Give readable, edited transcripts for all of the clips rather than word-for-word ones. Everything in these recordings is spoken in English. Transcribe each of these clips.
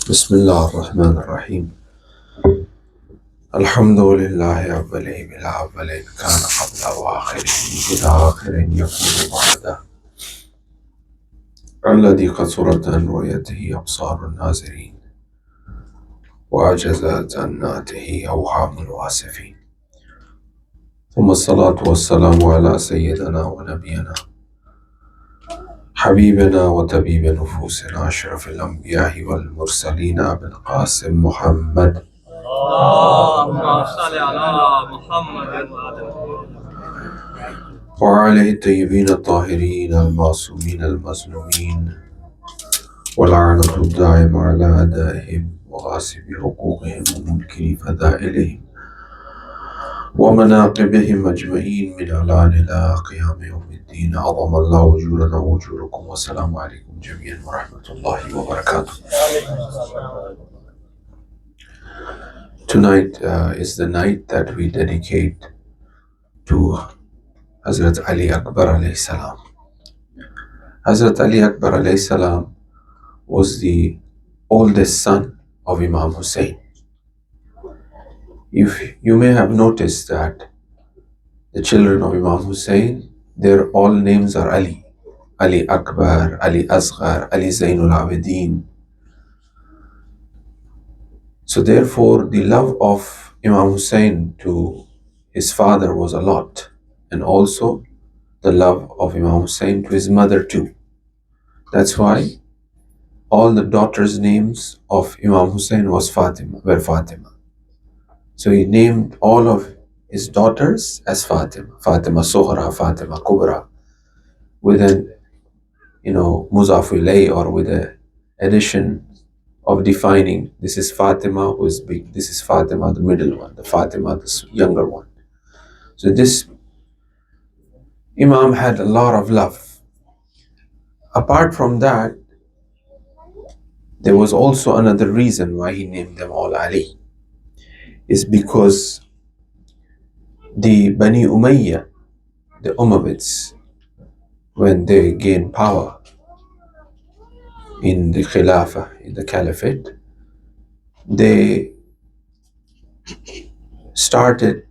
بسم الله الرحمن الرحيم الحمد لله أولي بالأولين كان قبل وآخره إلى آخر يكون بعده الذي قصرت عن رؤيته أبصار الناظرين وعجزت عن نعته أوهام الواصفين ثم الصلاة والسلام على سيدنا ونبينا حبيبنا وطبيب نفوسنا أشرف الأنبياء والمرسلين أبي القاسم محمد اللهم صل على محمد وعلى الطيبين الطاهرين المعصومين المظلومين واللعنة الدائمة على أعدائهم وغاصب حقوقهم ومنكر فضائلهم ومناقبهم أجمعين من الآن إلى قيام يوم الدين. عظم الله أجورنا وأجوركم والسلام عليكم جميعا ورحمة الله وبركاته. Tonight is the night that we dedicate to Hazrat Ali Akbar alayhi salam. Hazrat Ali Akbar alayhi salam was the oldest son of Imam Husayn. If you may have noticed that the children of Imam Husayn, their all names are Ali. Ali Akbar, Ali Asghar, Ali Zainul Abidin. So therefore, the love of Imam Husayn to his father was a lot, and also the love of Imam Husayn to his mother too. That's why all the daughters' names of Imam Husayn were Fatima. So he named all of his daughters as Fatima. Fatima Sughra, Fatima Kubra, with an, Muzaf ilay, or with an addition of defining this is Fatima who is big, this is Fatima the middle one, the Fatima the younger one. So this Imam had a lot of love. Apart from that, there was also another reason why he named them all Ali, is because the Bani Umayyah, the Umayyads, when they gained power in the Khilafah, in the Caliphate, they started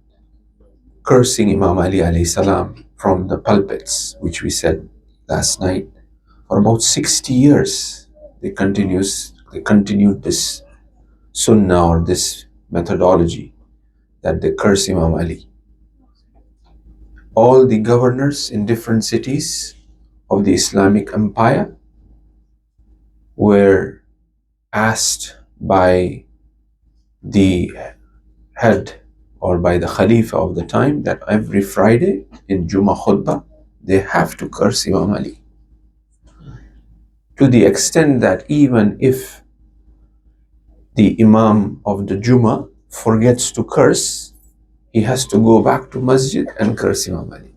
cursing Imam Ali alayhi salam from the pulpits, which we said last night. For about 60 years, they continued this sunnah, or this methodology, that they curse Imam Ali. All the governors in different cities of the Islamic Empire were asked by the head, or by the Khalifa of the time, that every Friday in Jummah khutbah they have to curse Imam Ali, to the extent that even if the Imam of the Jummah forgets to curse, he has to go back to masjid and curse Imam Ali.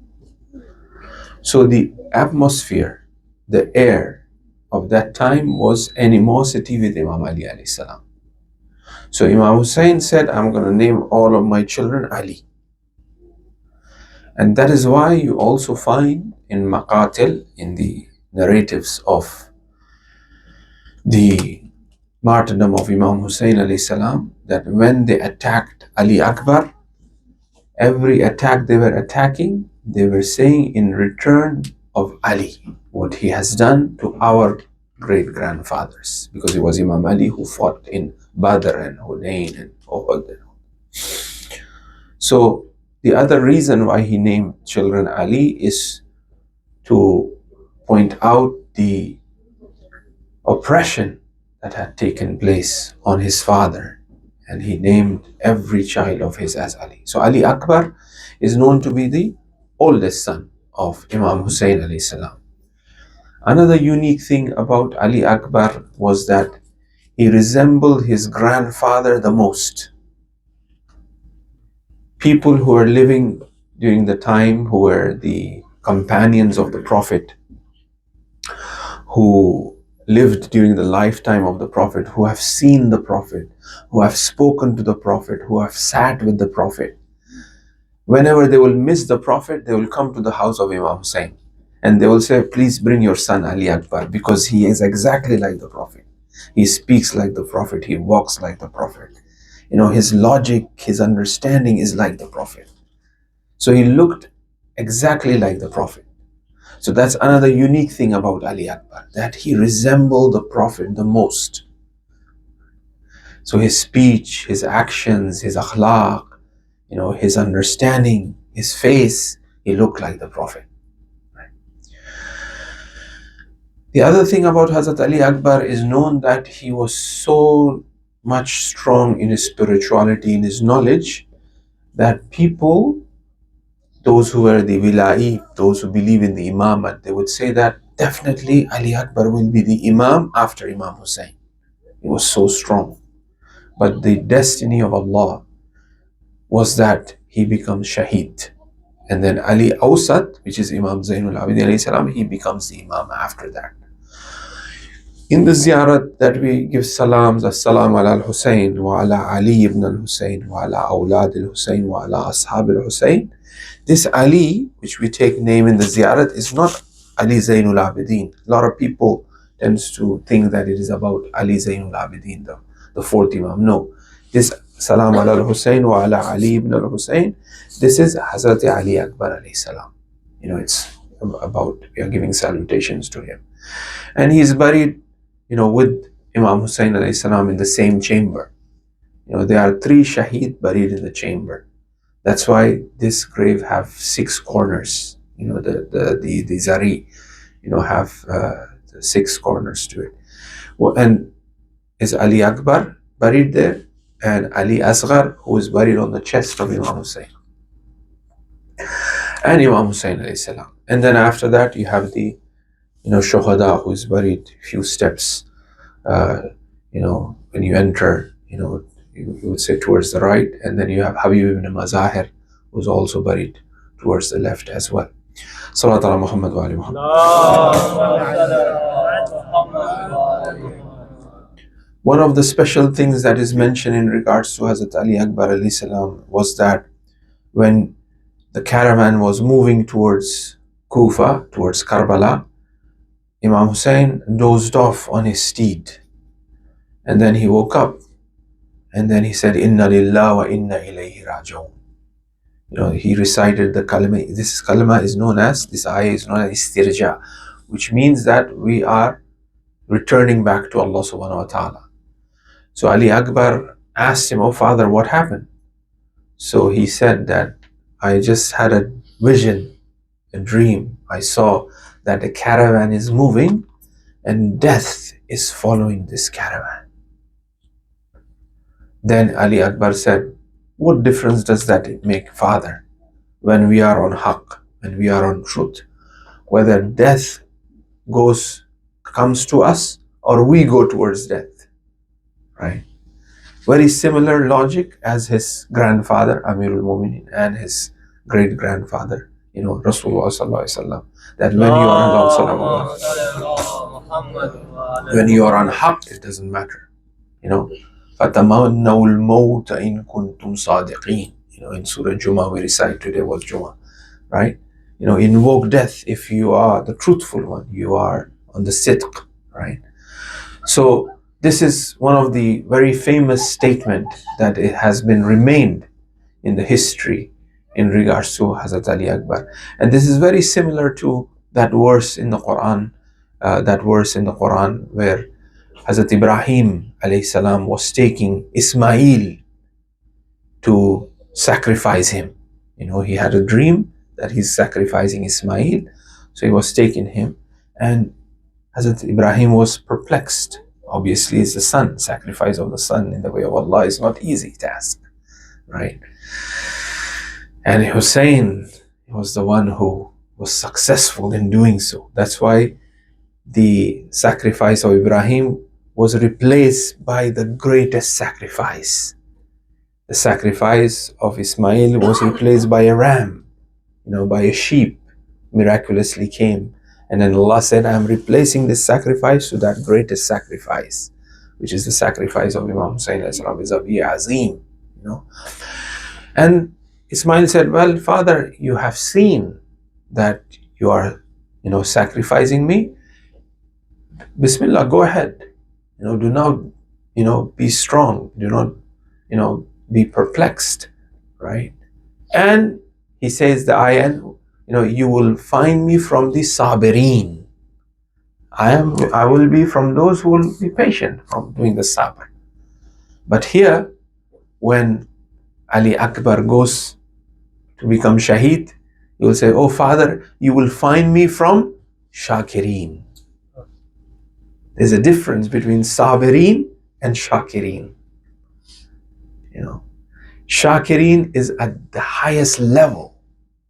So the atmosphere, the air of that time was animosity with Imam Ali alayhi salam. So Imam Husayn said, I'm going to name all of my children Ali. And that is why you also find in Maqatil, in the narratives of the martyrdom of Imam Husayn alayhi salam, that when they attacked Ali Akbar, every attack they were attacking, they were saying in return of Ali, what he has done to our great-grandfathers, because it was Imam Ali who fought in Badr and Hunayn and Uhud. So the other reason why he named children Ali is to point out the oppression that had taken place on his father, and he named every child of his as Ali. So Ali Akbar is known to be the oldest son of Imam Husayn alayhi salam. Another unique thing about Ali Akbar was that he resembled his grandfather the most. People who were living during the time, who were the companions of the Prophet, who lived during the lifetime of the Prophet, who have seen the Prophet, who have spoken to the Prophet, who have sat with the Prophet, whenever they will miss the Prophet, they will come to the house of Imam Husayn and they will say, please bring your son Ali Akbar, because he is exactly like the Prophet. He speaks like the Prophet. He walks like the Prophet. His logic, his understanding is like the Prophet. So he looked exactly like the Prophet. So that's another unique thing about Ali Akbar, that he resembled the Prophet the most. So his speech, his actions, his akhlaq, his understanding, his face, he looked like the Prophet. Right? The other thing about Hazrat Ali Akbar is known that he was so much strong in his spirituality, in his knowledge, that people, those who were the Wila'i, those who believe in the Imamat, they would say that definitely Ali Akbar will be the Imam after Imam Husayn. He was so strong. But the destiny of Allah was that he becomes Shaheed. And then Ali Awsat, which is Imam Zainul Abidin salam, he becomes the Imam after that. In the ziyarat that we give salams, As-salamu ala al-Husayn, wa ala Ali ibn al-Husayn, wa ala awlad al-Husayn, wa ala ashab al-Husayn. This Ali, which we take name in the ziyarat, is not Ali Zainul Abidin. A lot of people tends to think that it is about Ali Zainul Abidin, the fourth Imam. No. This Salam ala al-Husayn wa ala Ali ibn al-Husayn, this is Hazrat Ali Akbar alayhi salam. It's about, we are giving salutations to him. And he is buried, with Imam Husayn alayhi salam in the same chamber. There are 3 Shaheed buried in the chamber. That's why this grave have 6 corners. The Zari, have 6 corners to it. And is Ali Akbar buried there, and Ali Asghar, who is buried on the chest of Imam Husayn, and Imam Husayn alayhi salam. And then after that you have the Shuhada, who is buried a few steps. When you enter, you would say towards the right, and then you have Habib ibn Mazahir, who is also buried towards the left as well. Salat ala Muhammad wa ali Muhammad. One of the special things that is mentioned in regards to Hazrat Ali Akbar alayhi salam was that when the caravan was moving towards Kufa, towards Karbala, Imam Husayn dozed off on his steed. And then he woke up, and then he said, Inna lillah wa inna ilayhi raji'un. He recited the kalima. This kalima is known as, this ayah is known as istirja, which means that we are returning back to Allah subhanahu wa ta'ala. So Ali Akbar asked him, oh father, what happened? So he said that I just had a vision, a dream. I saw that the caravan is moving and death is following this caravan. Then Ali Akbar said, what difference does that make, father, when we are on haqq, when we are on truth, whether death comes to us or we go towards death, right? Very similar logic as his grandfather Amirul Mu'minin and his great grandfather, Rasulullah sallallahu alaihi wasallam, that when you are on haqq, it doesn't matter, فَتَمَنَّوُا الْمَوْتَ إِن كُنْتُمْ صَادِقِينَ. In Surah Jummah we recite, today was Jummah, right? Invoke death if you are the truthful one, you are on the sidq, right? So this is one of the very famous statement that it has been remained in the history in regards to Hazrat Ali Akbar. And this is very similar to that verse in the Quran, where Hazrat Ibrahim alayhi salam was taking Ismail to sacrifice him. He had a dream that he's sacrificing Ismail, so he was taking him, and Hazrat Ibrahim was perplexed. Obviously, it's the son. Sacrifice of the son in the way of Allah is not easy task, right? And Husayn was the one who was successful in doing so. That's why the sacrifice of Ibrahim was replaced by the greatest sacrifice. The sacrifice of Ismail was replaced by a ram, by a sheep, miraculously came. And then Allah said, I am replacing this sacrifice to that greatest sacrifice, which is the sacrifice of Imam Husayn is a azim, And Ismail said, well, father, you have seen that you are, sacrificing me. Bismillah, go ahead. Do not, be strong. Do not, be perplexed, right? And he says the ayah, you will find me from the sabirin. I will be from those who will be patient from doing the sabr. But here, when Ali Akbar goes to become shaheed, he will say, oh father, you will find me from shakirin. There's a difference between sabirin and shakirin. Shakirin is at the highest level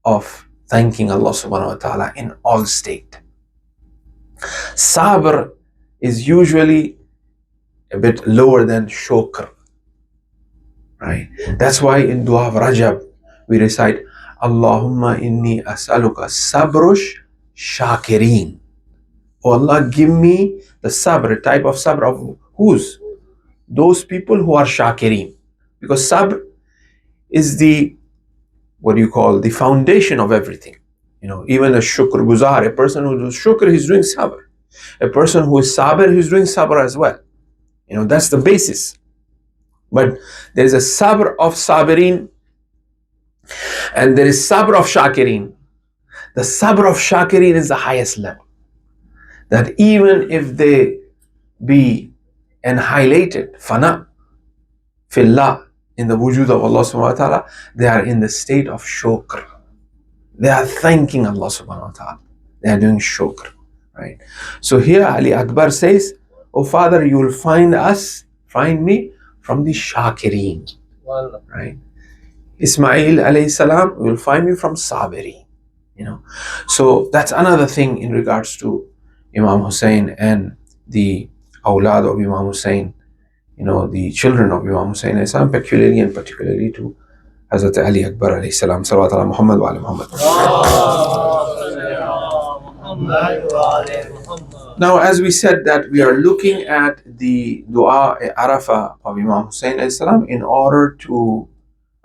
of thanking Allah subhanahu wa ta'ala in all state. Sabr is usually a bit lower than shukr, right? That's why in dua of Rajab we recite Allahumma inni as'aluka sabrush shakirin. Oh Allah, give me the sabr, type of sabr of whose? Those people who are shakirin. Because sabr is the foundation of everything. Even a shukr guzar, a person who does shukr, he's doing sabr. A person who is sabr, he's doing sabr as well. That's the basis. But there is a sabr of sabirin and there is sabr of shakirin. The sabr of shakirin is the highest level. That even if they be annihilated, fana, fillah, in the wujud of Allah subhanahu wa ta'ala, they are in the state of shukr. They are thanking Allah subhanahu wa ta'ala. They are doing shukr, right? So here Ali Akbar says, oh father, you will find me from the shakirin, right? Ismail alayhi salam, you will find me from sabirin. So that's another thing in regards to Imam Husayn and the awlad of Imam Husayn, the children of Imam Husayn alayhi salam, peculiarly and particularly to Hazrat Ali Akbar alayhi salam. Salawat ala Muhammad wa ala Muhammad. Now, as we said that we are looking at the Dua-e-Arafa of Imam Husayn alayhi salam in order to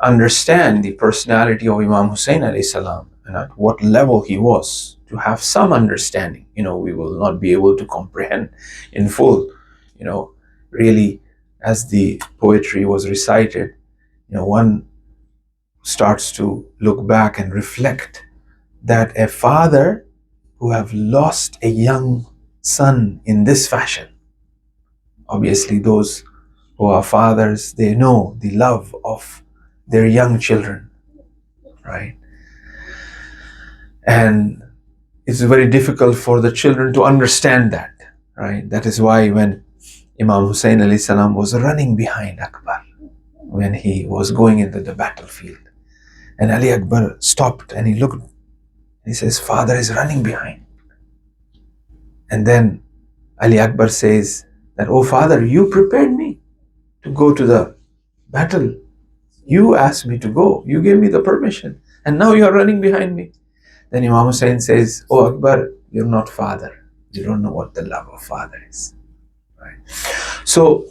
understand the personality of Imam Husayn alayhi salam and at what level he was, to have some understanding. We will not be able to comprehend in full, really, as the poetry was recited, one starts to look back and reflect that a father who have lost a young son in this fashion, obviously those who are fathers, they know the love of their young children, right? And it's very difficult for the children to understand that, right? That is why when Imam Husayn alayhi salam was running behind Akbar, when he was going into the battlefield, and Ali Akbar stopped and he looked and he says, father is running behind. And then Ali Akbar says that, oh father, you prepared me to go to the battle. You asked me to go. You gave me the permission. And now you are running behind me. Then Imam Hussain says, oh Akbar, you're not father. You don't know what the love of father is. Right? So,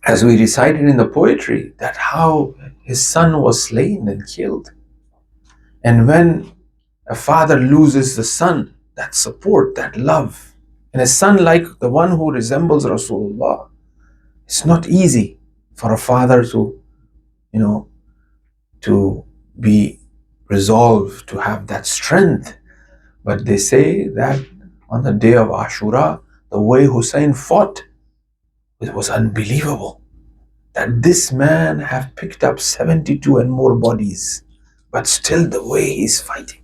as we recited in the poetry, that how his son was slain and killed. And when a father loses the son, that support, that love, and a son like the one who resembles Rasulullah, it's not easy for a father to, to be resolved, to have that strength. But they say that on the day of Ashura, the way Husayn fought, it was unbelievable. That this man have picked up 72 and more bodies, but still the way he's fighting,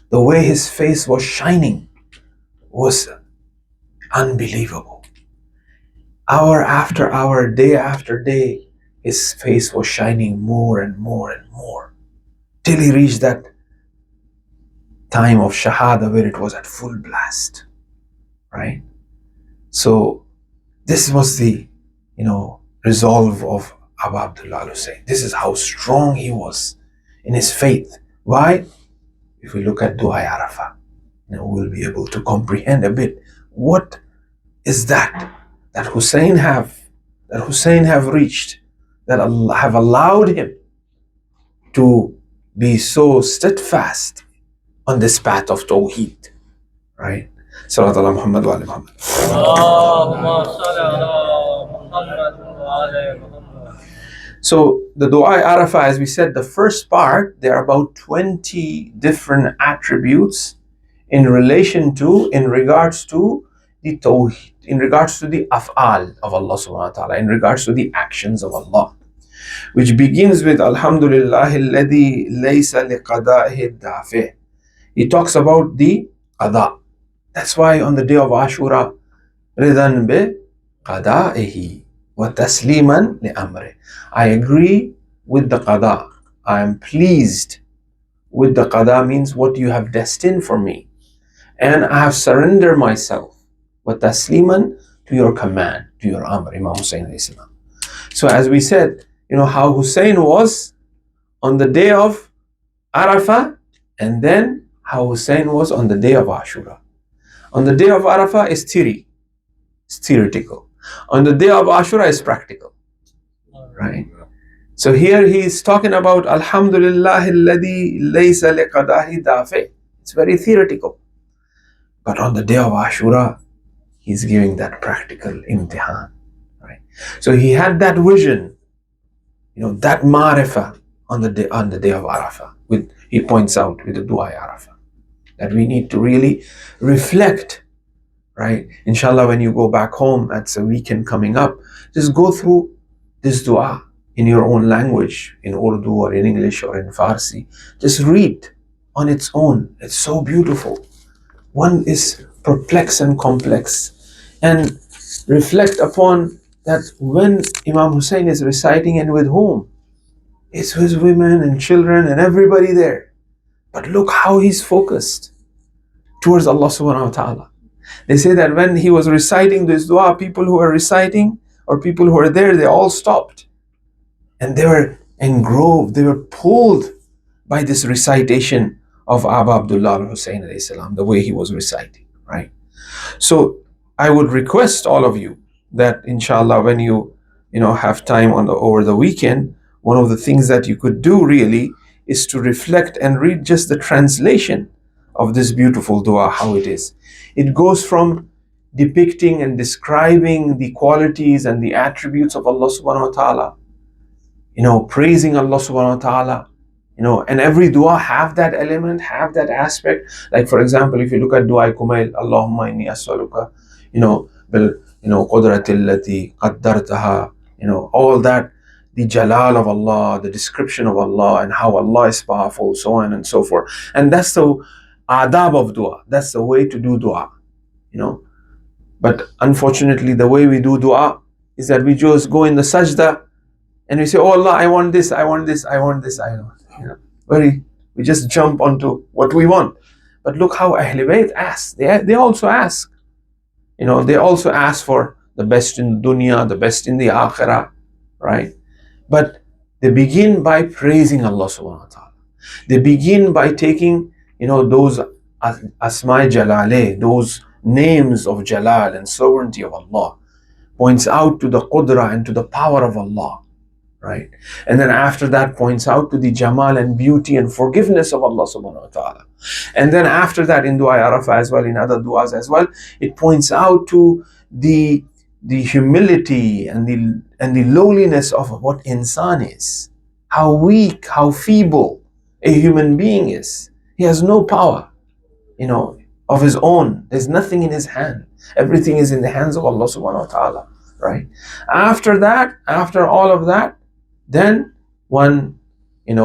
the way his face was shining was unbelievable. Hour after hour, day after day, his face was shining more and more and more, till he reached that time of Shahada where it was at full blast, right? So this was the, resolve of Abu Abdullah al-Husayn. This is how strong he was in his faith. Why? If we look at Dua-e-Arafa, we'll be able to comprehend a bit what is that Husayn have reached, that Allah have allowed him to be so steadfast on this path of Tawheed, right? Salat ala Muhammad wa ali Muhammad. اللهم صل على محمد وعلى محمد. So the Dua Arafa, as we said, the first part, there are about 20 different attributes in regards to the Tawheed, in regards to the af'al of Allah subhanahu wa ta'ala, in regards to the actions of Allah, which begins with Alhamdulillah alladhi laysa liqada'ihi dafi'. He talks about the qada. That's why on the day of Ashura, ridan bi qada'ihi wa tasliman li amri. I agree with the qada. I am pleased with the qada, means what you have destined for me. And I have surrendered myself wa tasliman to your command, to your amr, Imam Husayn alayhi salam. So as we said, how Husayn was on the day of Arafah, and then how Husayn was on the day of Ashura. On the day of Arafah is theoretical. On the day of Ashura is practical. Right? So here he is talking about Alhamdulillah alladhi laysa liqadahi dafi. It's very theoretical. But on the day of Ashura, he's giving that practical imtihan. Right? So he had that vision, that ma'rifah on the day of Arafah. He points out with the Dua Arafah that we need to really reflect. Right? Inshallah, when you go back home, that's a weekend coming up, just go through this dua in your own language, in Urdu or in English or in Farsi. Just read on its own. It's so beautiful. One is perplexed and complex. And reflect upon that when Imam Husayn is reciting, and with whom? It's with women and children and everybody there. But look how he's focused towards Allah subhanahu wa ta'ala. They say that when he was reciting this dua, people who were reciting or people who were there, they all stopped. And they were engroved, they were pulled by this recitation of Aba Abdullah al-Husayn alayhi salam, the way he was reciting, right? So I would request all of you that inshallah when you have time over the weekend, one of the things that you could do really is to reflect and read just the translation of this beautiful dua, how it is. It goes from depicting and describing the qualities and the attributes of Allah subhanahu wa ta'ala, praising Allah subhanahu wa ta'ala, and every dua have that element, have that aspect. Like for example, if you look at Dua Kumail, Allahumma inni as'aluka, bil, qudrati allati qaddartaha, all that, the jalal of Allah, the description of Allah and how Allah is powerful, so on and so forth. And that's the adab of dua. That's the way to do dua, But unfortunately, the way we do dua is that we just go in the sajda and we say, oh Allah, I want this, I want this, I want this, I want. We just jump onto what we want. But look how Ahlul Bayt ask. They also ask. They also ask for the best in dunya, the best in the akhirah, right? But they begin by praising Allah subhanahu wa ta'ala. They begin by taking, those asma jalale, those names of jalal and sovereignty of Allah, points out to the qudra and to the power of Allah. Right? And then after that points out to the jamal and beauty and forgiveness of Allah subhanahu wa ta'ala. And then after that in Dua Arafa as well, in other duas as well, it points out to the humility and the lowliness of what insan is. How weak, how feeble a human being is. He has no power, of his own. There's nothing in his hand. Everything is in the hands of Allah subhanahu wa ta'ala. Right? After that, after all of that, then one,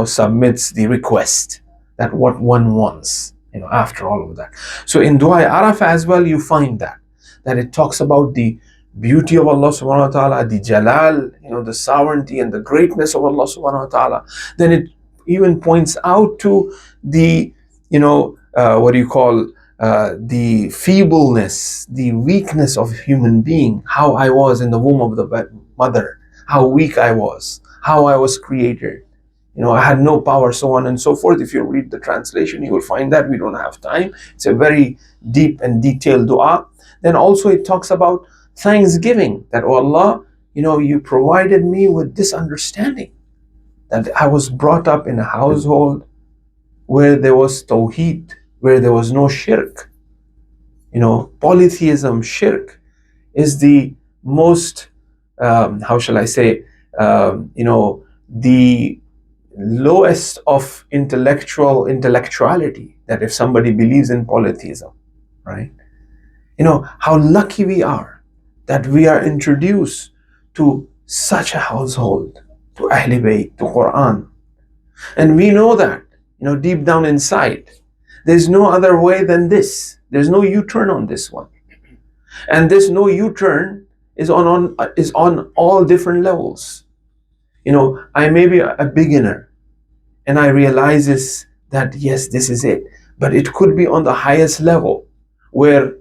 submits the request that what one wants, after all of that. So in Dua Arafah as well, you find that it talks about the beauty of Allah subhanahu wa ta'ala, the jalal, the sovereignty and the greatness of Allah subhanahu wa ta'ala. Then it even points out to the, the feebleness, the weakness of human being, how I was in the womb of the mother, how weak I was, how I was created. I had no power, so on and so forth. If you read the translation, you will find that. We don't have time. It's a very deep and detailed dua. Then also it talks about thanksgiving, that, oh Allah, you provided me with this understanding, that I was brought up in a household where there was tawheed, where there was no shirk, polytheism, shirk, is the most, how shall I say, the lowest of intellectuality, that if somebody believes in polytheism, right? How lucky we are that we are introduced to such a household, to Ahlul Bayt, to Quran. And we know that, deep down inside, there's no other way than this. There's no U-turn on this one. And this no U-turn is on all different levels. I may be a beginner and I realize that yes, this is it. But it could be on the highest level, where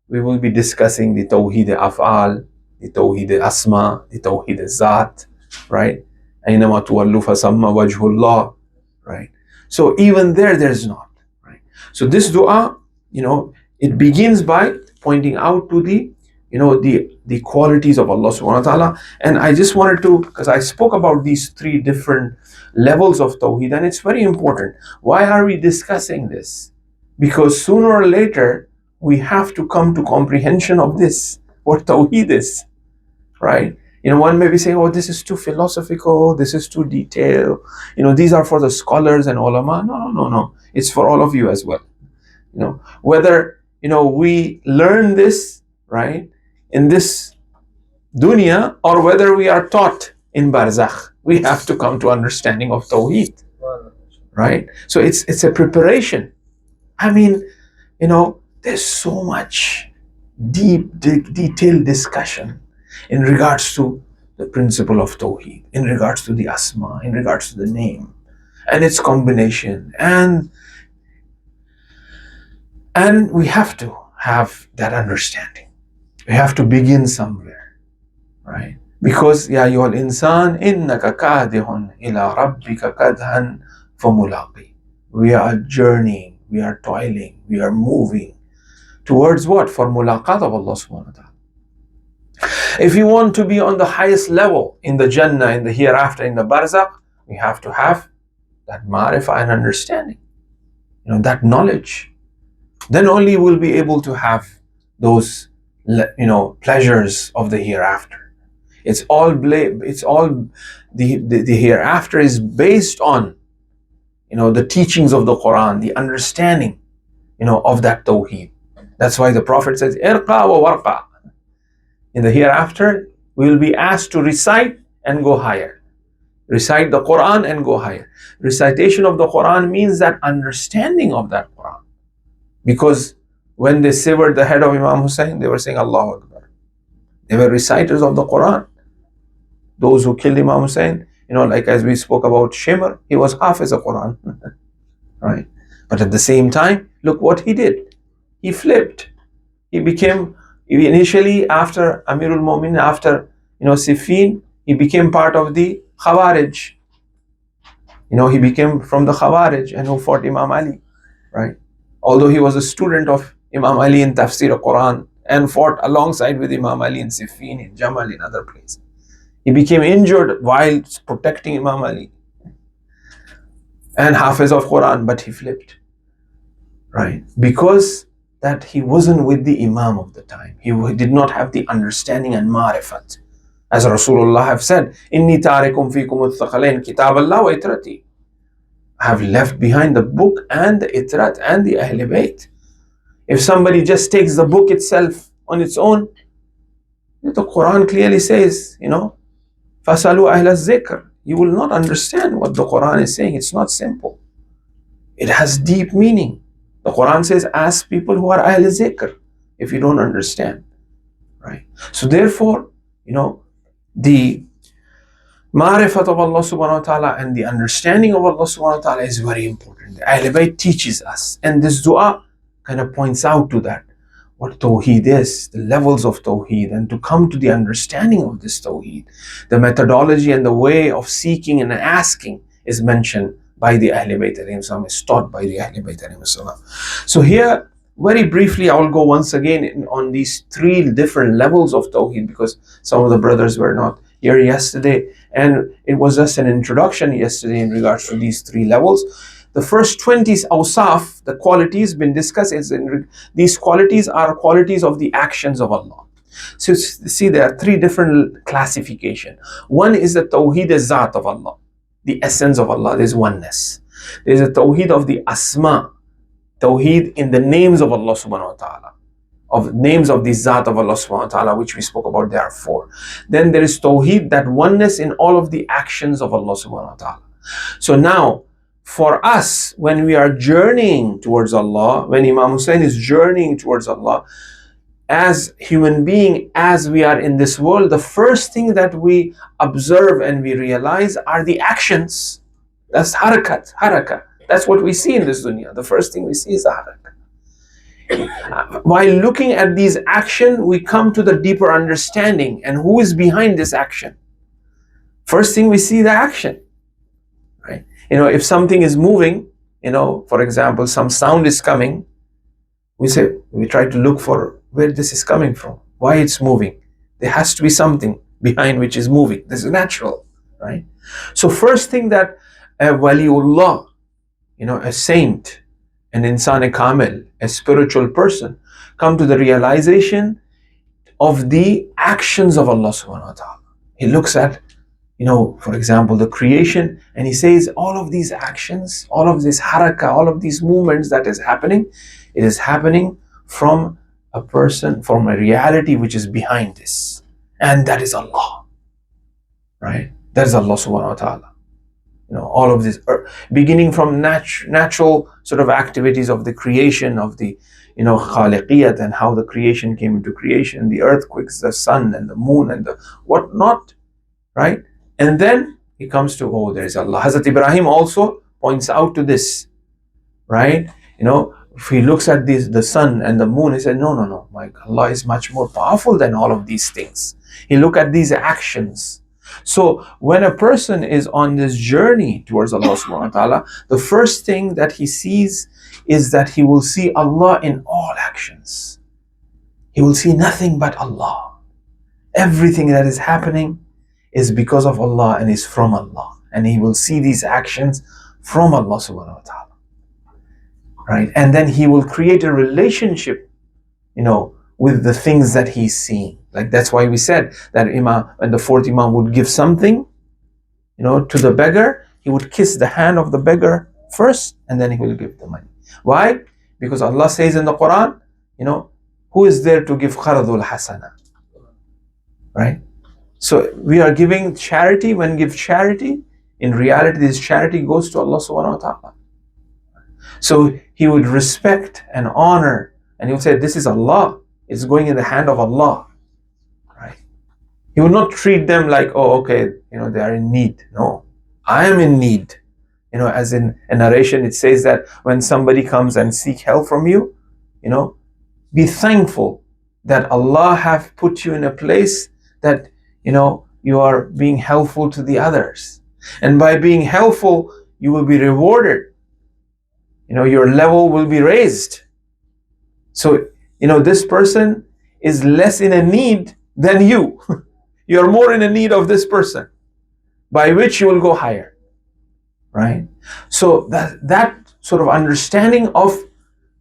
we will be discussing the Tawheed-e-Af'al, the Tawheed-e-Asma, the Tawheed-e-Zat, right? أَيْنَمَا تُوَلُّوا فَثَمَّ وَجْهُ اللَّهِ, right? So even there's not, right? So this dua, it begins by pointing out to the qualities of Allah subhanahu wa ta'ala. And I just wanted to, because I spoke about these three different levels of Tawheed, and it's very important. Why are we discussing this? Because sooner or later, we have to come to comprehension of this, what Tawheed is, right? One may be saying, oh, this is too philosophical, this is too detailed, these are for the scholars and ulama. No. It's for all of you as well. Whether, we learn this, right, in this dunya, or whether we are taught in barzakh, we have to come to understanding of Tawheed, right? So it's a preparation. I mean, there's so much detailed discussion in regards to the principle of Tawheed, in regards to the Asma, in regards to the name and its combination, and we have to have that understanding. We have to begin somewhere, right? Because ya ayyuhal insan innaka kadihun ila rabbika kadhan famulaqi. We are journeying, we are toiling, we are moving towards what? For mulaqat of Allah subhanahu wa ta'ala. If you want to be on the highest level in the Jannah, in the hereafter, in the barzakh, we have to have that ma'rifah and understanding, that knowledge. Then only we'll be able to have those, pleasures of the hereafter. It's all the hereafter is based on, the teachings of the Quran, the understanding, of that Tawheed. That's why the Prophet says, Irqa wa warqa. In the hereafter, we will be asked to recite and go higher. Recite the Quran and go higher. Recitation of the Quran means that understanding of that Quran. Because when they severed the head of Imam Husayn, they were saying Allahu Akbar. They were reciters of the Quran. Those who killed Imam Husayn, like as we spoke about Shimr, he was Hafiz of Quran. Right? But at the same time, look what he did. He flipped. He became, initially after Amirul Mu'minin, after Siffin, he became part of the Khawarij. He became from the Khawarij and who fought Imam Ali, right? Although he was a student of Imam Ali in Tafsir al-Quran and fought alongside with Imam Ali in Siffin, in Jamal, in other places. He became injured while protecting Imam Ali and Hafiz of Quran, but he flipped, right? Because that he wasn't with the Imam of the time. He did not have the understanding and ma'rifat. As Rasulullah have said, Inni tarikum fikum al-thaqalain kitab Allah wa itrati. I have left behind the book and the itrat and the Ahl Bayt. If somebody just takes the book itself on its own, the Quran clearly says, Fasalu ahl al-zikr. You will not understand what the Quran is saying. It's not simple. It has deep meaning. The Quran says, ask people who are ahl al-zikr if you don't understand, right? So therefore, the ma'rifat of Allah subhanahu wa ta'ala and the understanding of Allah subhanahu wa ta'ala is very important. The Ahl Bayt teaches us, and this dua kind of points out to that, what Tawheed is, the levels of Tawheed, and to come to the understanding of this Tawheed. The methodology and the way of seeking and asking is mentioned by the Ahl Bayt alayhim salam, is taught by the Ahl Bayt alayhim salam. So here, very briefly, I will go once again on these three different levels of Tawheed, because some of the brothers were not here yesterday, and it was just an introduction yesterday in regards to these three levels. The first 20 awsaf, the qualities been discussed, these qualities are qualities of the actions of Allah. So see, there are three different classification. One is the Tawheed al-Zat of Allah, the essence of Allah, there's oneness. There's a Tawheed of the Asma, Tawheed in the names of Allah subhanahu wa ta'ala, of names of the Zat of Allah subhanahu wa ta'ala, which we spoke about, there are four. Then there is Tawheed, that oneness in all of the actions of Allah subhanahu wa ta'ala. So now, for us, when we are journeying towards Allah, when Imam Husayn is journeying towards Allah, as human being, as we are in this world, the first thing that we observe and we realize are the actions. That's haraka. That's what we see in this dunya. The first thing we see is the haraka. While looking at these actions, we come to the deeper understanding and who is behind this action. First thing we see the action, right? If something is moving, for example, some sound is coming, we try to look for where this is coming from, why it's moving. There has to be something behind which is moving. This is natural, right? So first thing that a waliullah, a saint, an insan kamil, a spiritual person, come to the realization of the actions of Allah subhanahu wa ta'ala. He looks at, for example, the creation, and he says all of these actions, all of this haraka, all of these movements that is happening, it is happening from a person, from a reality which is behind this. And that is Allah, right? That is Allah subhanahu wa ta'ala. All of this, beginning from natural sort of activities of the creation of the, khaliqiyat, and how the creation came into creation, the earthquakes, the sun and the moon and the whatnot, right? And then he comes to, there is Allah. Hazrat Ibrahim also points out to this, right? If he looks at the sun and the moon, he said, no, my Allah is much more powerful than all of these things. He look at these actions. So when a person is on this journey towards Allah subhanahu wa ta'ala, the first thing that he sees is that he will see Allah in all actions. He will see nothing but Allah. Everything that is happening is because of Allah and is from Allah. And he will see these actions from Allah subhanahu wa ta'ala. Right? And then he will create a relationship, with the things that he's seeing. Like that's why we said that Imam, when the fourth Imam would give something, to the beggar, he would kiss the hand of the beggar first, and then he will give the money. Why? Because Allah says in the Quran, who is there to give qaradul hasana? Right? So we are giving charity. When give charity, in reality, this charity goes to Allah subhanahu wa ta'ala. So he would respect and honor, and he would say, this is Allah, it's going in the hand of Allah, right? He would not treat them like, they are in need. No, I am in need. As in a narration, it says that when somebody comes and seek help from you, be thankful that Allah have put you in a place that, you are being helpful to the others. And by being helpful, you will be rewarded. Your level will be raised. So, this person is less in a need than you. You are more in a need of this person, by which you will go higher, right? So that sort of understanding of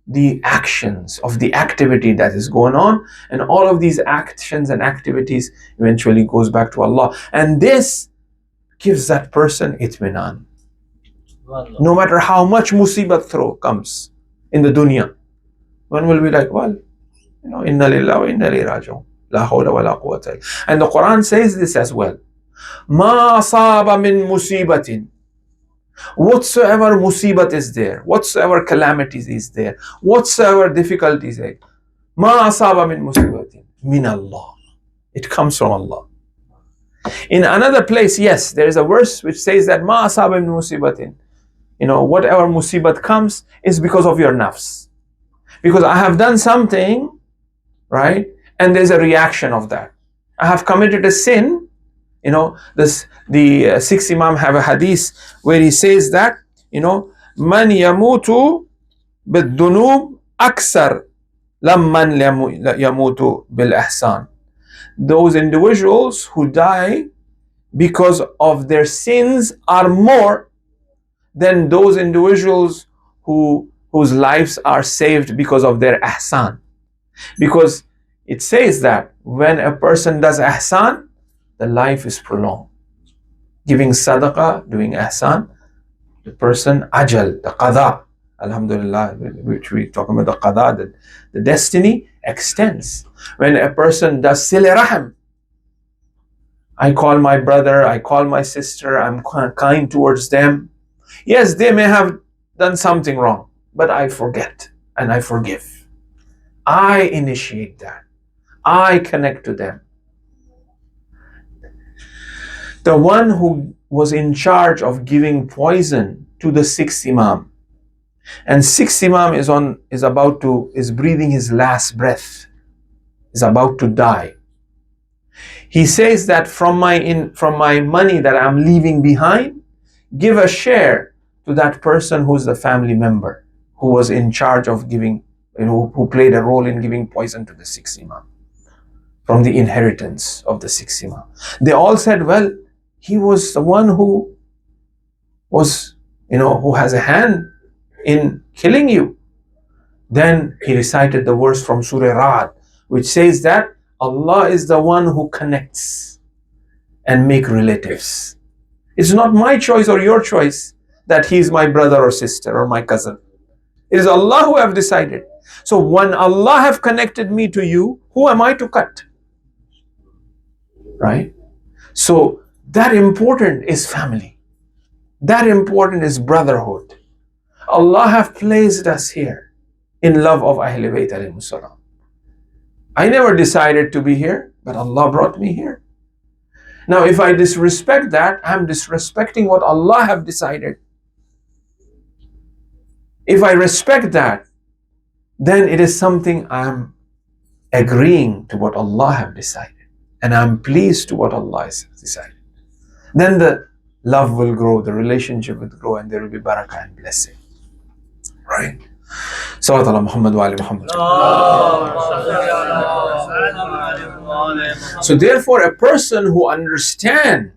the actions, of the activity that is going on, and all of these actions and activities eventually goes back to Allah. And this gives that person itminan. No matter how much musibat comes in the dunya, one will be like, inna lillahi wa inna ilayhi raji'un, la hawla wa la quwwata illa. And the Quran says this as well. Ma asaba min musibatin. Whatsoever musibat is there, whatsoever calamities is there, whatsoever difficulties is there, ma asaba min musibatin min Allah. It comes from Allah. In another place, yes, there is a verse which says that ma asaba min musibatin. Whatever musibat comes is because of your nafs. Because I have done something, right? And there's a reaction of that. I have committed a sin. The sixth Imam have a hadith where he says that, man yamutu bid-dunub aksar lamman yamutu bil-ihsan. Those individuals who die because of their sins are more than those individuals whose lives are saved because of their ihsan. Because it says that when a person does ihsan, the life is prolonged. Giving sadaqah, doing ihsan, the person ajal, the qada, alhamdulillah, which we talk about the qada, the destiny extends. When a person does sila rahim, I call my brother, I call my sister, I'm kind towards them. Yes, they may have done something wrong, but I forget and I forgive. I initiate that. I connect to them. The one who was in charge of giving poison to the sixth Imam, and sixth Imam is breathing his last breath, is about to die. He says that from my money that I'm leaving behind, give a share to that person who's the family member who was in charge of giving, who played a role in giving poison to the sixth Imam, from the inheritance of the sixth Imam. They all said, well, he was the one who was, who has a hand in killing you. Then he recited the verse from Surah Ra'd, which says that Allah is the one who connects and make relatives. It's not my choice or your choice that he is my brother or sister or my cousin. It is Allah who have decided. So when Allah have connected me to you, who am I to cut? Right? So that important is family. That important is brotherhood. Allah have placed us here in love of Ahlul Bayt alayhimus salam. I never decided to be here, but Allah brought me here. Now, if I disrespect that, I'm disrespecting what Allah have decided. If I respect that, then it is something I'm agreeing to what Allah have decided, and I'm pleased to what Allah has decided. Then the love will grow, the relationship will grow, and there will be barakah and blessing. Right? Salawat ala Muhammad wa ali Muhammad. So therefore, a person who understands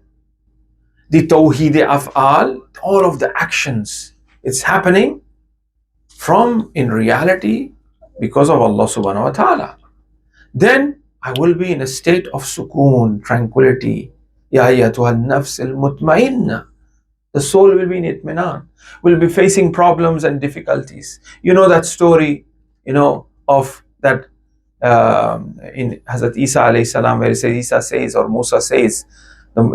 the Tawheed Af'al, all of the actions, it's happening from, in reality, because of Allah subhanahu wa ta'ala. Then I will be in a state of sukoon, tranquility. Ya ayyatuha an-nafs al-mutma'inna. The soul will be in itminan, will be facing problems and difficulties. You know that story, of that in Hazrat Isa alayhi salam, where Isa says, or Musa says,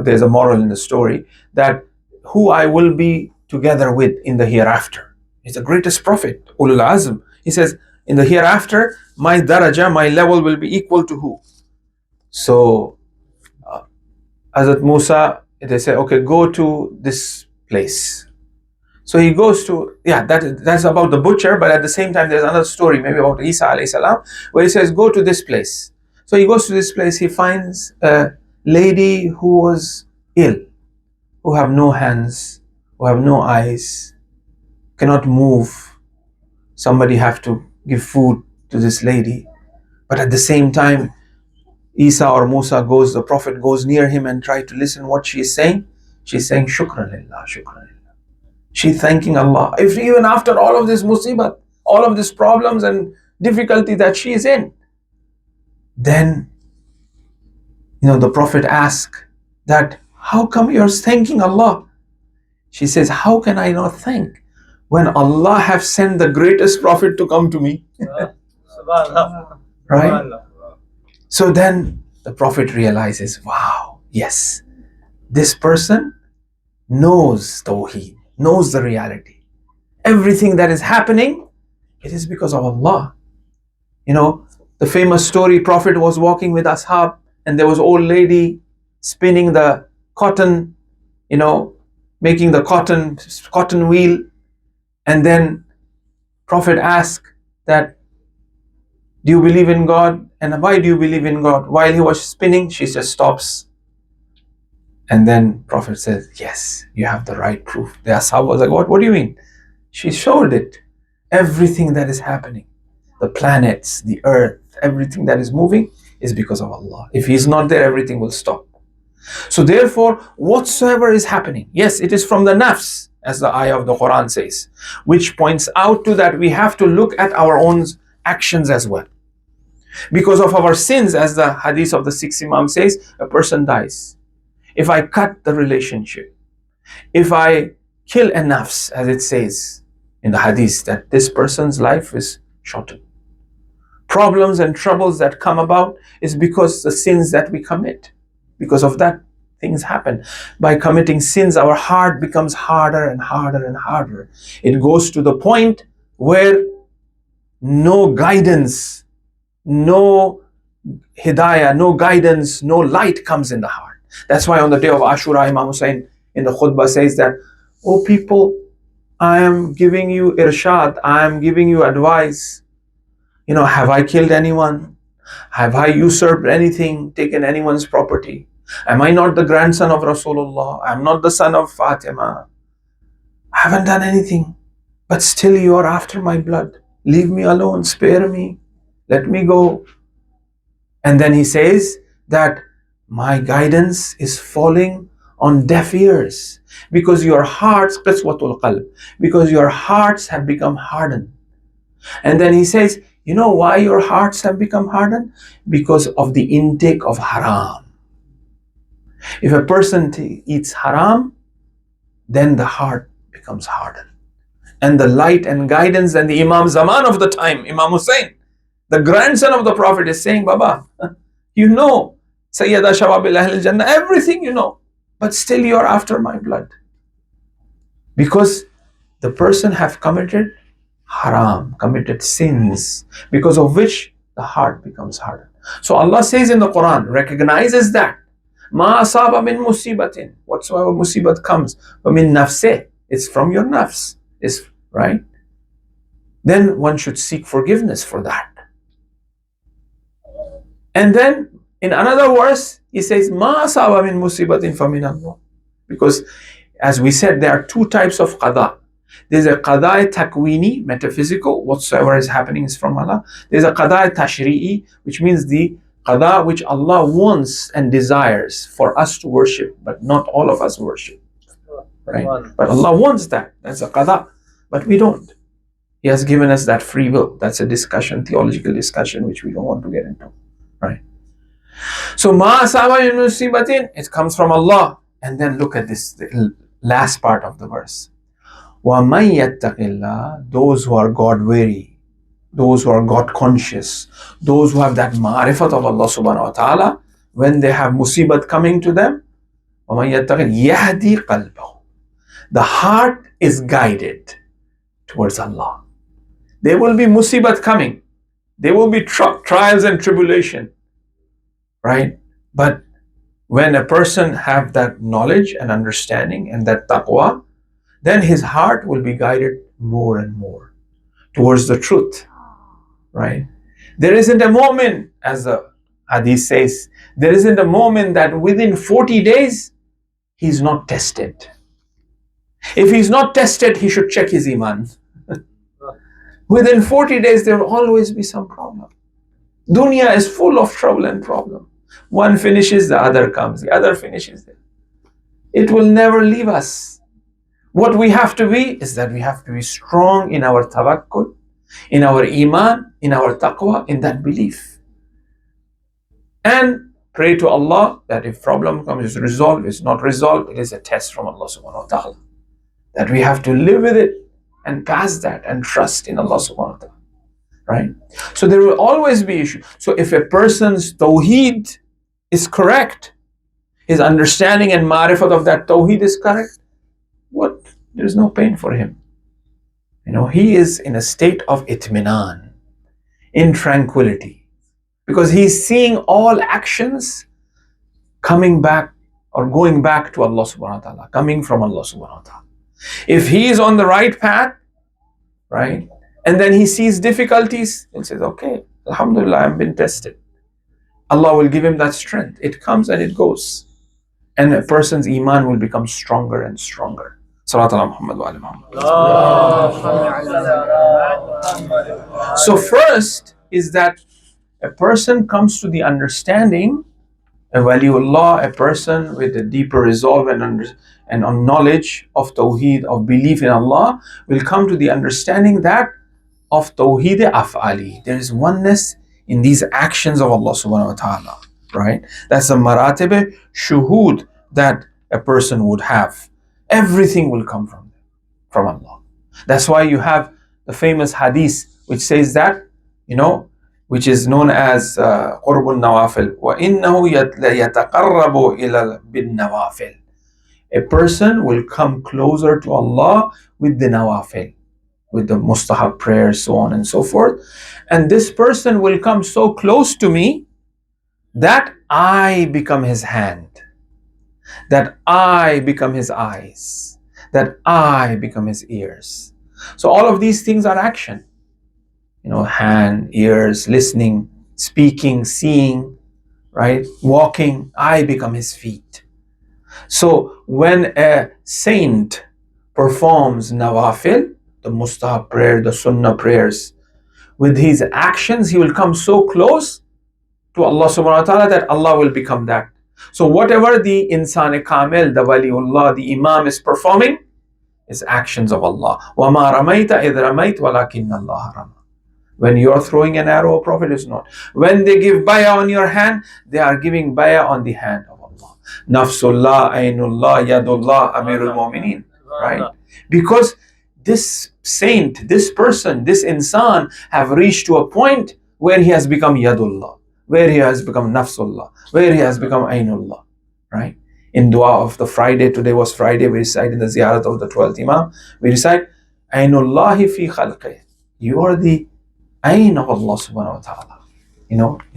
there's a moral in the story, that who I will be together with in the hereafter. He's the greatest prophet, Ulul Azm. He says, in the hereafter, my daraja, my level will be equal to who? So, Hazrat Musa, they say, okay, go to this place. So he goes to, that's about the butcher, but at the same time, there's another story, maybe about Isa alayhi salam, where he says, go to this place. So he goes to this place, he finds a lady who was ill, who have no hands, who have no eyes, cannot move. Somebody have to give food to this lady. But at the same time, Isa or Musa goes, the Prophet goes near him and try to listen what she is saying. She's saying, Shukran lillah, Shukran lillah. She's thanking Allah. If even after all of this musibat, all of these problems and difficulty that she is in, then, the Prophet asks that, how come you're thanking Allah? She says, how can I not thank when Allah have sent the greatest Prophet to come to me? Right? So then the Prophet realizes, wow, yes, this person knows Tawheed, knows the reality. Everything that is happening, it is because of Allah. The famous story, Prophet was walking with Ashab, and there was old lady spinning the cotton, making the cotton wheel. And then Prophet asked that, do you believe in God? And why do you believe in God? While he was spinning, she just stops. And then Prophet says, yes, you have the right proof. The Ashab was like, what do you mean? She showed it. Everything that is happening, the planets, the earth, everything that is moving is because of Allah. If He's not there, everything will stop. So therefore, whatsoever is happening, yes, it is from the nafs. as the ayah of the Quran says, which points out to that we have to look at our own actions as well. Because of our sins, as the hadith of the sixth Imam says, a person dies. If I cut the relationship, if I kill a nafs, as it says in the hadith, that this person's life is shortened. Problems and troubles that come about is because the sins that we commit. Because of that, things happen. By committing sins, our heart becomes harder and harder and harder. It goes to the point where no guidance, no hidayah, no guidance, no light comes in the heart. That's why on the day of Ashura, Imam Husayn in the khutbah says that, oh people, I am giving you irshad, I am giving you advice. Have I killed anyone? Have I usurped anything, taken anyone's property? Am I not the grandson of Rasulullah? I'm not the son of Fatima. I haven't done anything. But still you are after my blood. Leave me alone, spare me, let me go. And then he says that my guidance is falling on deaf ears because your hearts, qiswatul qalb, because your hearts have become hardened. And then he says, you know why your hearts have become hardened? Because of the intake of haram. If a person eats haram, then the heart becomes hardened. And the light and guidance and the Imam Zaman of the time, Imam Husayn, the grandson of the Prophet, is saying, Baba, you know, Sayyada Shababil Ahl Jannah, everything you know, but still you are after my blood. Because the person have committed haram, committed sins, because of which the heart becomes hardened. So Allah says in the Quran, recognizes that Ma asaba min musibatin, whatsoever musibat comes, min nafse, it's from your nafs, is right. Then one should seek forgiveness for that. And then in another verse, he says, Ma asaba min musibatin famin Allah. Because as we said, there are two types of qada. There's a qada takwini, metaphysical, whatsoever is happening is from Allah. There's a qada tashri'i, which means the qada which Allah wants and desires for us to worship, but not all of us worship. Right? But Allah wants that. That's a qada. But we don't. He has given us that free will. That's a discussion, theological discussion, which we don't want to get into. Right? So, ma asaba min musibatin, it comes from Allah. And then look at this, the last part of the verse. وَمَنْ يَتَّقِ اللَّهِ, those who are God-weary, those who are God-conscious, those who have that ma'rifat of Allah subhanahu wa ta'ala, when they have musibat coming to them, وَمَنْ يَتَّقِ يَهْدِي قَلْبَهُ, the heart is guided towards Allah. There will be musibat coming. There will be trials and tribulation. Right? But when a person have that knowledge and understanding and that taqwa, then his heart will be guided more and more towards the truth. Right? There isn't a moment, as the hadith says, there isn't a moment that within 40 days he's not tested. If he's not tested, he should check his iman. Within 40 days, there will always be some problem. Dunya is full of trouble and problem. One finishes, the other comes, the other finishes. It will never leave us. What we have to be is that we have to be strong in our tawakkul, in our iman, in our taqwa, in that belief. And pray to Allah that if problem comes, is resolved, is not resolved, it is a test from Allah subhanahu wa ta'ala. That we have to live with it and pass that and trust in Allah subhanahu wa ta'ala. Right? So there will always be issues. So if a person's tawheed is correct, his understanding and ma'rifat of that tawheed is correct, there's no pain for him. He is in a state of itminan, in tranquility, because he's seeing all actions coming back or going back to Allah subhanahu wa ta'ala, coming from Allah subhanahu wa ta'ala. If he is on the right path, right, and then he sees difficulties and says, okay, alhamdulillah, I've been tested. Allah will give him that strength. It comes and it goes. And a person's iman will become stronger and stronger. Salat ala Muhammad wa ali Muhammad. So first is that a person comes to the understanding, A waliullah, a person with a deeper resolve and on knowledge of Tawheed, of belief in Allah, will come to the understanding that of Tawheed af'ali. There is oneness in these actions of Allah subhanahu wa ta'ala. Right? That's the maratib shuhud that a person would have. Everything will come from Allah. That's why you have the famous hadith which says that, which is known as Qurbun Nawafil. وَإِنَّهُ يَتَقَرَّبُ إِلَى بِالنَّوَافِلِ. A person will come closer to Allah with the nawafil, with the mustahab prayers, so on and so forth. And this person will come so close to me that I become his hand, that I become his eyes, that I become his ears. So all of these things are action. Hand, ears, listening, speaking, seeing, right? Walking, I become his feet. So when a saint performs nawafil, the mustahab prayer, the sunnah prayers, with his actions, he will come so close to Allah subhanahu wa ta'ala that Allah will become that. So whatever the insan kamil, the waliullah, the imam is performing, is actions of Allah. وَمَا رَمَيْتَ إِذْ رَمَيْتَ وَلَكِنَّ اللَّهَ رَمَى. When you're throwing an arrow, a Prophet is not. When they give bayah on your hand, they are giving bayah on the hand of Allah. Nafsullah, Ainullah, Yadullah, Amirul Mu'mineen. Right? Because this saint, this person, this insan have reached to a point where he has become Yadullah, where he has become Nafsullah, where he has become Ainullah. Right? In dua of the Friday, today was Friday, we recite in the ziyarat of the 12th Imam, we recite Ainullahi fi khalqih. You are the Ain of Allah subhanahu wa ta'ala,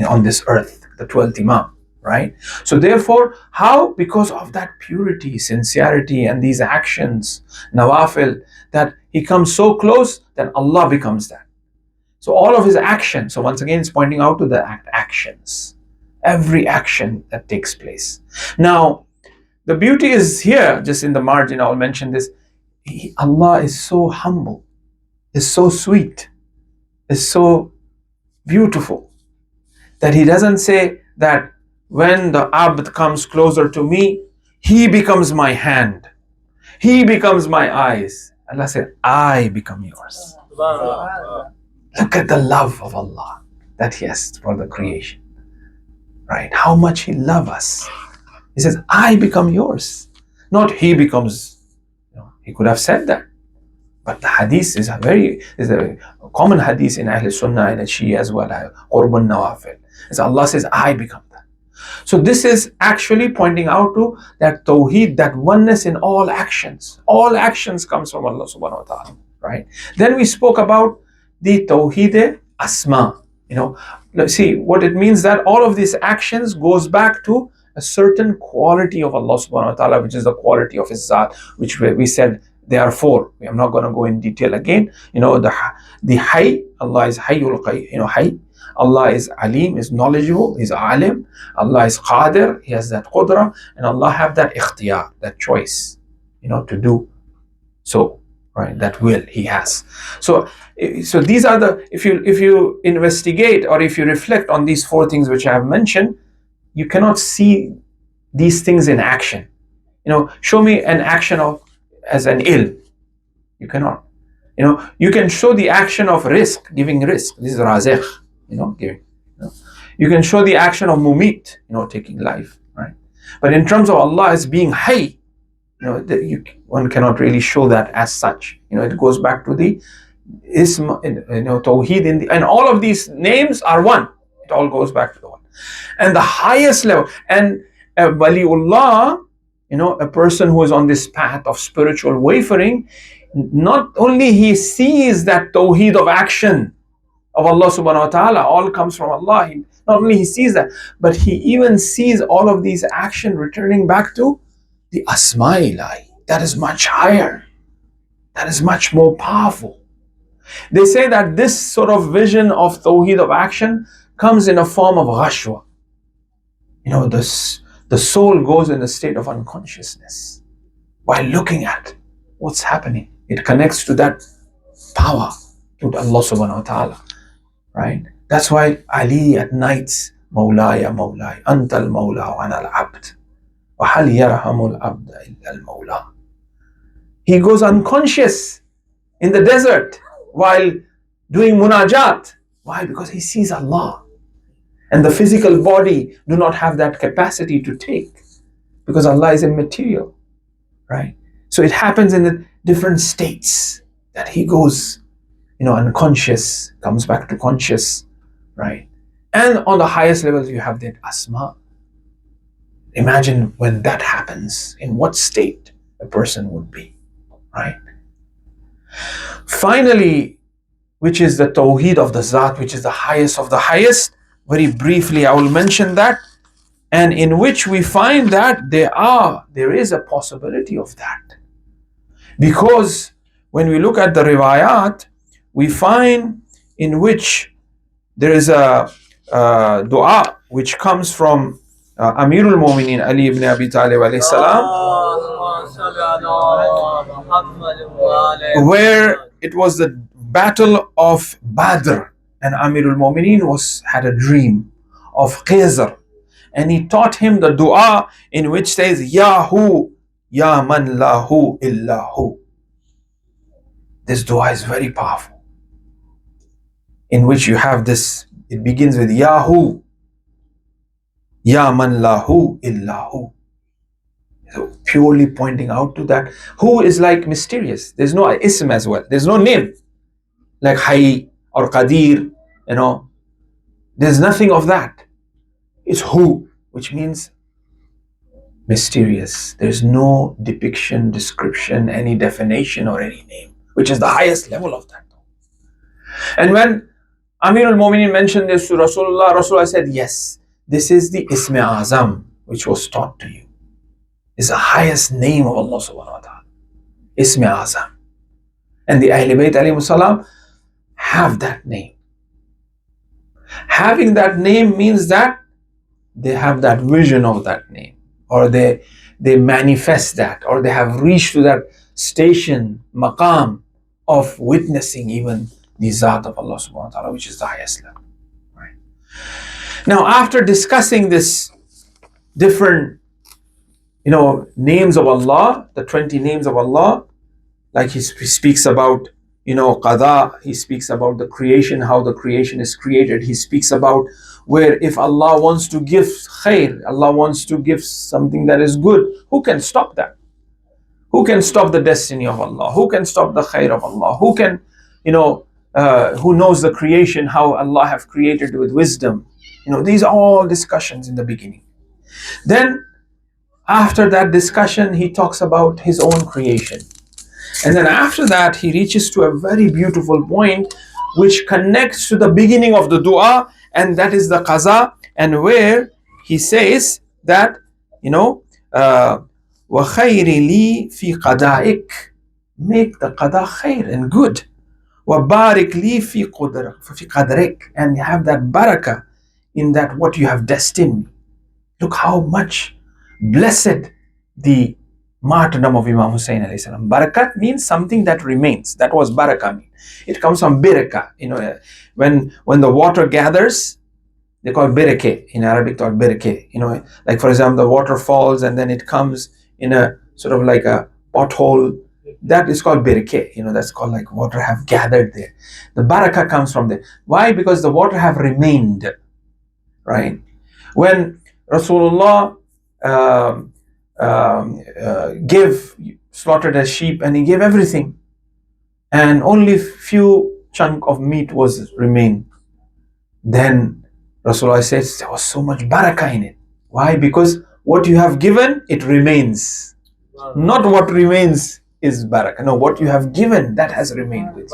on this earth, the 12th Imam, right? So therefore, how? Because of that purity, sincerity, and these actions, nawafil, that he comes so close that Allah becomes that. So all of his actions, so once again, it's pointing out to the actions, every action that takes place. Now, the beauty is here, just in the margin, I'll mention this. Allah is so humble, is so sweet, is so beautiful, that he doesn't say that when the abd comes closer to me, he becomes my hand, he becomes my eyes. Allah said, I become yours. Look at the love of Allah that he has for the creation, right? How much he loves us. He says, I become yours, not he becomes. He could have said that, but the hadith is a common hadith in Ahl Sunnah and Shia as well. Qurbun Nawafil. As Allah says, I become that. So this is actually pointing out to that Tawheed, that oneness in all actions. All actions comes from Allah subhanahu wa ta'ala, right? Then we spoke about the Tawheed Asma. Let's see what it means, that all of these actions goes back to a certain quality of Allah subhanahu wa ta'ala, which is the quality of His Zat, which we said there are four. I'm not going to go in detail again. The Hayy, Allah is Hayyul Qayyum, Hayy. Allah is Alim, is knowledgeable, He's Alim. Allah is Qadir, He has that Qudra, and Allah have that ikhtiyar, that choice, to do so, right? That will He has. So these are the, if you investigate or if you reflect on these four things which I have mentioned, you cannot see these things in action. Show me an action as an ill. You cannot. You can show the action of risk, giving risk. This is razikh, giving. You can show the action of mumit, taking life, right? But in terms of Allah as being hayy, one cannot really show that as such. It goes back to the ism, tawheed, and all of these names are one. It all goes back to the one. And the highest level, and a waliullah, a person who is on this path of spiritual wavering, not only he sees that tawheed of action of Allah subhanahu wa ta'ala, all comes from Allah. Not only he sees that, but he even sees all of these action returning back to the Asma Ilahi. That is much higher. That is much more powerful. They say that this sort of vision of tawheed of action comes in a form of ghashwa. The soul goes in a state of unconsciousness while looking at what's happening. It connects to that power, to Allah subhanahu wa ta'ala, right? That's why Ali at nights, Mawlaya Mawlaya, Anta al-Mawla wa ana al-Abd. Wa hal yarhamu al-Abda illa al-Mawla. He goes unconscious in the desert while doing munajat. Why? Because he sees Allah. And the physical body do not have that capacity to take, because Allah is immaterial, right? So it happens in the different states that he goes, unconscious, comes back to conscious, right? And on the highest levels, you have that asma. Imagine when that happens, in what state a person would be, right? Finally, which is the Tawheed of the Zat, which is the highest of the highest. Very briefly, I will mention that, and in which we find that there is a possibility of that. Because when we look at the riwayat, we find in which there is a dua which comes from Amirul Mu'mineen Ali ibn Abi Talib alayhi salam, where it was the battle of Badr, and Amirul Mu'mineen had a dream of Qizr, and he taught him the dua in which says, Yahu, Ya man lahu illahu. This dua is very powerful, in which you have this, it begins with Yahu, Ya man lahu illahu. So purely pointing out to that. Who is like mysterious. There's no ism as well. There's no name. Like Hayy or Qadir, There's nothing of that. It's who, which means mysterious. There's no depiction, description, any definition or any name, which is the highest level of that. And when Amirul Mu'mineen mentioned this to Rasulullah said, yes, this is the Ism-e Azam which was taught to you. It's the highest name of Allah subhanahu wa ta'ala. Ism-e Azam. And the Ahl Bayt alayhi salam have that name. Having that name means that they have that vision of that name, or they manifest that, or they have reached to that station, maqam of witnessing even the Zat of Allah subhanahu wa ta'ala, which is the highest level. Right? Now, after discussing this different names of Allah, the 20 names of Allah, like he speaks about qada, he speaks about the creation, how the creation is created. He speaks about where if Allah wants to give khair, Allah wants to give something that is good, who can stop that? Who can stop the destiny of Allah? Who can stop the khair of Allah? Who can, who knows the creation, how Allah have created with wisdom? These are all discussions in the beginning. Then after that discussion, he talks about his own creation. And then after that, he reaches to a very beautiful point which connects to the beginning of the dua, and that is the qaza, and where he says that, وَخَيْرِ لِي فِي قَدَائِكَ, make the qada khair and good. وَبَارِكْ لِي فِي قَدْرِكَ, and have that barakah in that what you have destined me. Look how much blessed the martyrdom of Imam Husayn alayhi salam. Barakat means something that remains. That was barakah mean. It comes from biraka. When the water gathers, they call birake. In Arabic, called birake. Like for example, the water falls and then it comes in a sort of like a pothole. That is called birake. That's called like water have gathered there. The barakah comes from there. Why? Because the water have remained. Right? When Rasulullah slaughtered a sheep, and he gave everything, and only few chunk of meat was remained. Then Rasulullah says there was so much barakah in it. Why? Because what you have given, it remains. Not what remains is barakah. No, what you have given, that has remained with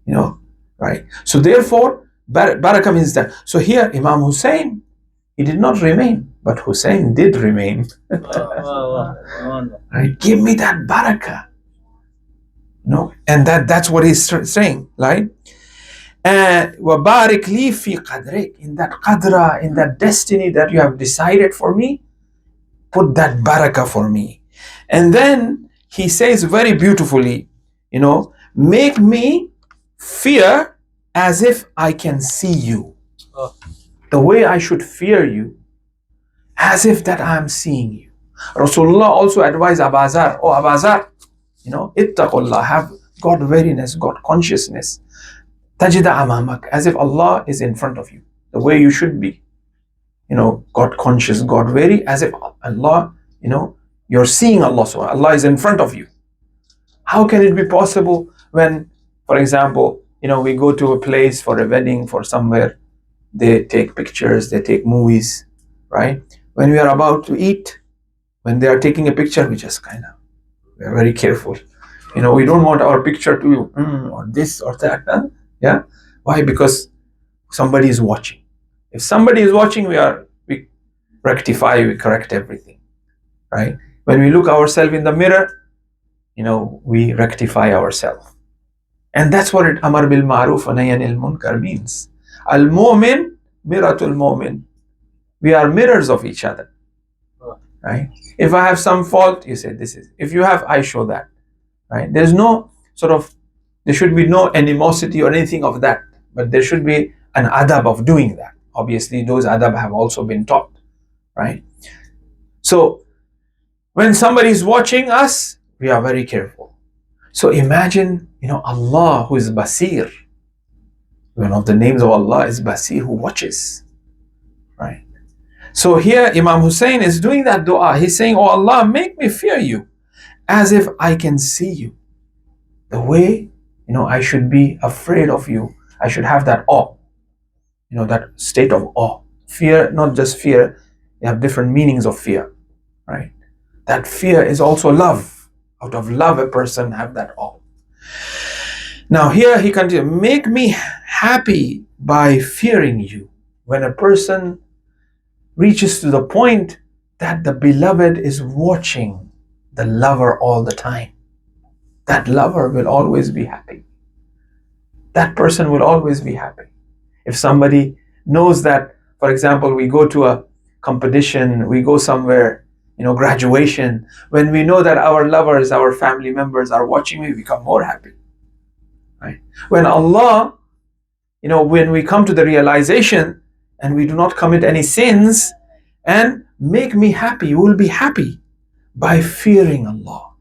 you. Right? So therefore, barakah means that. So here, Imam Husayn, he did not remain, but Husayn did remain. Right? Give me that barakah. And that's what he's saying, right? And وَبَارِكْ لِي فِي قَدْرِكَ, in that qadra, in that destiny that you have decided for me, put that barakah for me. And then he says very beautifully, make me fear as if I can see you. the way I should fear you, as if that I am seeing you. Rasulullah also advised Abazar, oh Abazar, ittaqullah, have God wariness, God consciousness. Tajida amamak, as if Allah is in front of you, the way you should be. God conscious, God wary, as if Allah, you're seeing Allah, so Allah is in front of you. How can it be possible when, for example, we go to a place for a wedding, for somewhere, they take pictures, they take movies, right? When we are about to eat, when they are taking a picture, we just we are very careful. We don't want our picture to, or this or that, yeah? Why? Because somebody is watching. If somebody is watching, we rectify, we correct everything, right? When we look ourselves in the mirror, we rectify ourselves. And that's what Amar bil Ma'ruf wa Nahy anil Munkar means. Al Mu'min Miratul Mu'min. We are mirrors of each other, right? If I have some fault, you say this is. If you have, I show that, right? There should be no animosity or anything of that, but there should be an adab of doing that. Obviously, those adab have also been taught, right? So, when somebody is watching us, we are very careful. So imagine, Allah who is Basir. One of the names of Allah is Basir, who watches, right? So here Imam Husayn is doing that dua. He's saying, oh Allah, make me fear you as if I can see you. The way, I should be afraid of you. I should have that awe, that state of awe. Fear, not just fear, you have different meanings of fear, right? That fear is also love. Out of love, a person have that awe. Now here he continues, make me happy by fearing you. When a person reaches to the point that the beloved is watching the lover all the time, that lover will always be happy. That person will always be happy. If somebody knows that, for example, we go to a competition, we go somewhere, graduation, when we know that our lovers, our family members are watching, we become more happy, right? When Allah, when we come to the realization and we do not commit any sins, and make me happy, you will be happy by fearing Allah.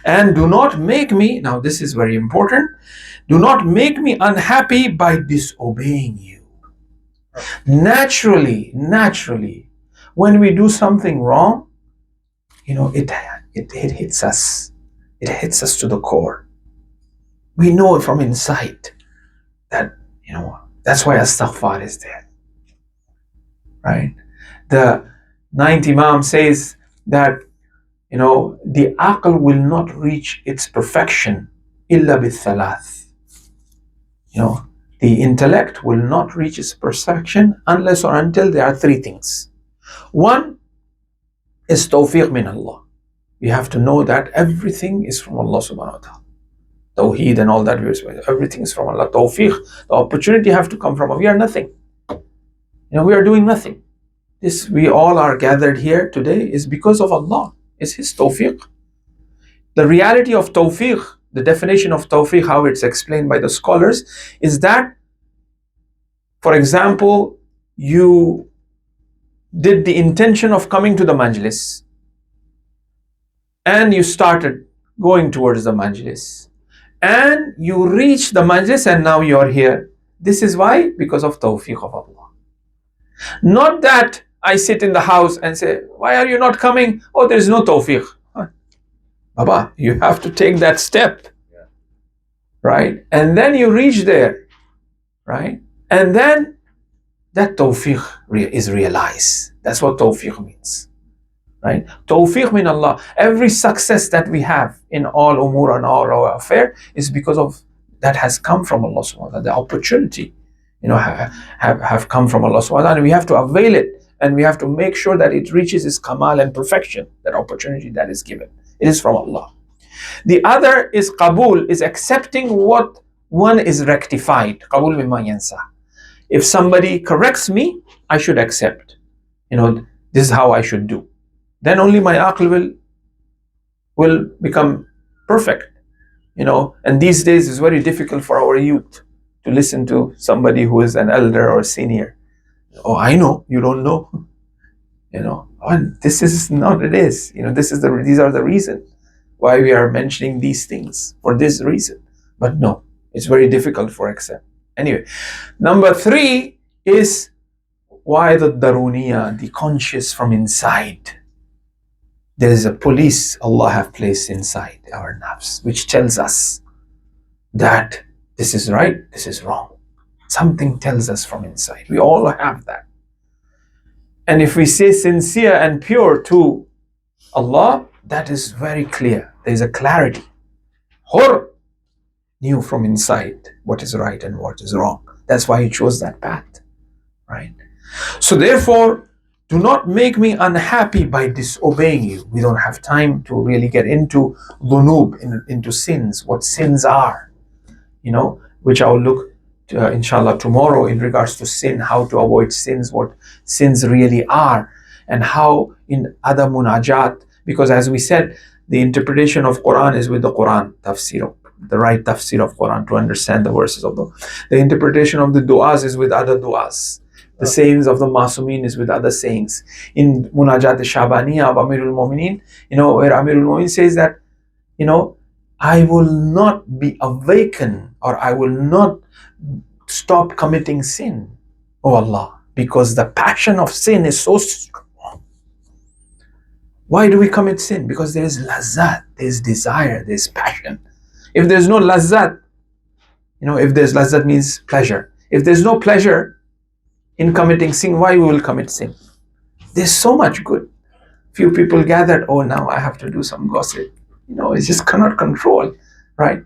And do not make me, now this is very important, do not make me unhappy by disobeying you. Naturally, when we do something wrong, it hits us. It hits us to the core. We know it from inside that, that's why astaghfar is there, right? The ninth Imam says that, the aql will not reach its perfection illa bithalath. The intellect will not reach its perfection unless or until there are three things. One is tawfiq min Allah. We have to know that everything is from Allah subhanahu wa ta'ala. Tawheed and all that, everything is from Allah. Tawfiq, the opportunity have to come from Allah. We are nothing. We are doing nothing. This, we all are gathered here today is because of Allah. It's His tawfiq. The reality of tawfiq, the definition of tawfiq, how it's explained by the scholars, is that, for example, you did the intention of coming to the majlis and you started going towards the majlis and you reached the majlis and now you are here. This is why? Because of tawfiq of Allah. Not that I sit in the house and say, why are you not coming? Oh, there is no tawfiq. Baba, you have to take that step, right? And then you reach there, right? And then that tawfiq is realized. That's what tawfiq means, right? Tawfiq min Allah. Every success that we have in all umur and all our affair is because of that has come from Allah subhanahu wa ta'ala. The opportunity, have come from Allah subhanahu wa ta'ala, and we have to avail it. And we have to make sure that it reaches its kamal and perfection, that opportunity that is given. It is from Allah. The other is qabul, is accepting what one is rectified. Qabul mimma yansa. If somebody corrects me, I should accept. This is how I should do. Then only my aql will become perfect. And these days it's very difficult for our youth to listen to somebody who is an elder or senior. Oh, I know, you don't know. And this is not it is. These are the reason why we are mentioning these things for this reason. But no, it's very difficult for accept. Anyway, number 3 is why the daruniya, the conscious from inside. There is a police Allah have placed inside our nafs, which tells us that this is right, this is wrong. Something tells us from inside. We all have that. And if we say sincere and pure to Allah, that is very clear. There is a clarity. Hur knew from inside what is right and what is wrong. That's why he chose that path, right? So therefore, do not make me unhappy by disobeying you. We don't have time to really get into dhunub, into sins, what sins are, which I'll look inshallah tomorrow in regards to sin, how to avoid sins, what sins really are, and how in other munajat, because as we said, the interpretation of Quran is with the Quran tafsir, the right tafsir of Quran to understand the verses of the interpretation of the du'as is with other du'as. The sayings of the Masumin is with other sayings. In Munajat Shabaniya of Amirul Mu'mineen, where Amirul Mu'mineen says that, I will not be awakened, or I will not stop committing sin, O Allah, because the passion of sin is so strong. Why do we commit sin? Because there is lazat, there is desire, there is passion. If there is no lazat, if there's lazat means pleasure. If there's no pleasure in committing sin, why we will commit sin? There's so much good. Few people gathered, oh, now I have to do some gossip. It just cannot control, right?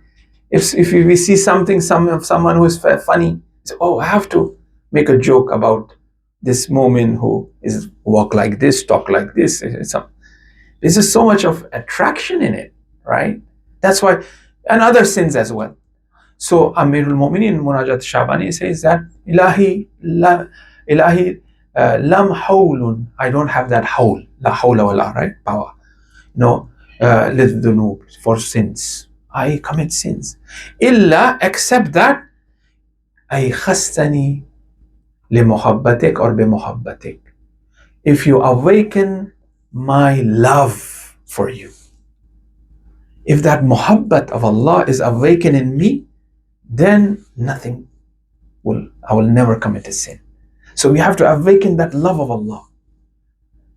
If we see something, someone who is funny, say, oh, I have to make a joke about this moment who is walk like this, talk like this. There's just so much of attraction in it, right? That's why, and other sins as well. So Amirul Mu'mineen Munajat Shabani says that Ilahi lam hawlun, I don't have that hawl, la hawla wala, right? Power. Lidhunub, for sins. I commit sins. Illa, except that I khastani li muhabbatik or bi muhabbatik. If you awaken my love for you. If that muhabbat of Allah is awakened in me, then I will never commit a sin. So we have to awaken that love of Allah.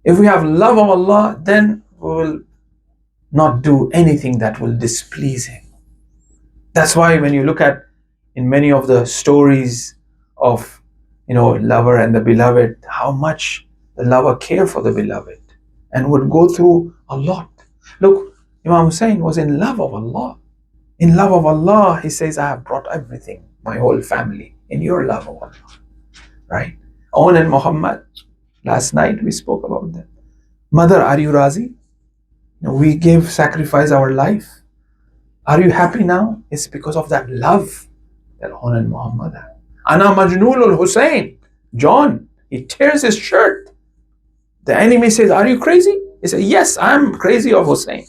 If we have love of Allah, then we will not do anything that will displease Him. That's why when you look at in many of the stories of lover and the beloved, how much the lover care for the beloved and would go through a lot. Look, Imam Husayn was in love of Allah. In love of Allah, he says, I have brought everything, my whole family, in your love of Allah. Right? Aun and Muhammad, last night we spoke about them. Mother, are you razi? We sacrifice our life. Are you happy now? It's because of that love that Aun and Muhammad have. Ana Majnool Husayn, John, he tears his shirt. The enemy says, are you crazy? He says, yes, I'm crazy of Husayn.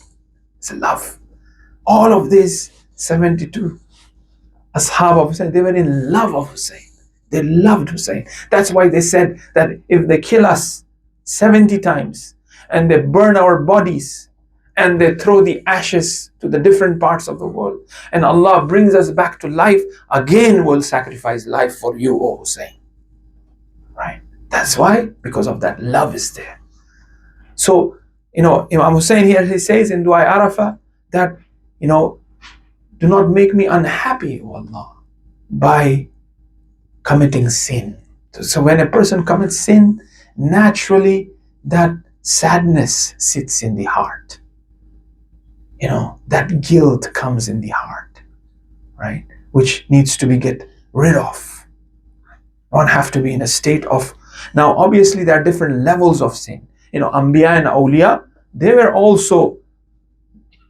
It's love. All of these 72 Ashab of Husayn, they were in love of Husayn. They loved Husayn. That's why they said that if they kill us 70 times and they burn our bodies and they throw the ashes to the different parts of the world and Allah brings us back to life, again we'll sacrifice life for you, O Husayn. Right? That's why, because of that love is there. So, Imam Husayn here, he says in Dua Arafa that, do not make me unhappy, O Allah, by committing sin. So when a person commits sin, naturally that sadness sits in the heart. That guilt comes in the heart, right? Which needs to be get rid of. One have to be in a state of, now obviously there are different levels of sin. Anbiya and Awliya, they were also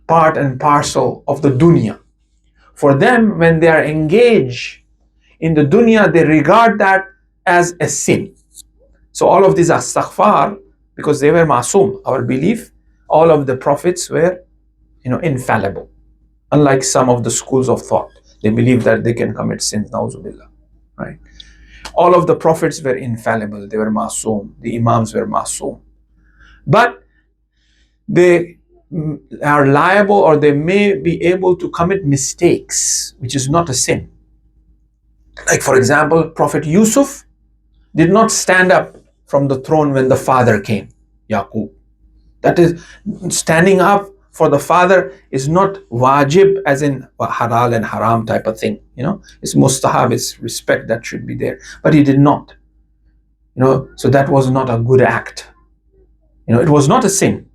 part and parcel of the dunya. For them, when they are engaged in the dunya, they regard that as a sin. So all of these are astaghfar, because they were masum. Our belief, all of the prophets were, infallible. Unlike some of the schools of thought, they believe that they can commit sins, na'uzubillah, right? All of the prophets were infallible, they were masoom, the imams were masoom. But they are liable, or they may be able to commit mistakes, which is not a sin. Like, for example, Prophet Yusuf did not stand up from the throne when the father came, Yaqub. That is, standing up for the father is not wajib, as in halal and haram type of thing. It's mustahab, it's respect that should be there. But he did not. So that was not a good act. It was not a sin,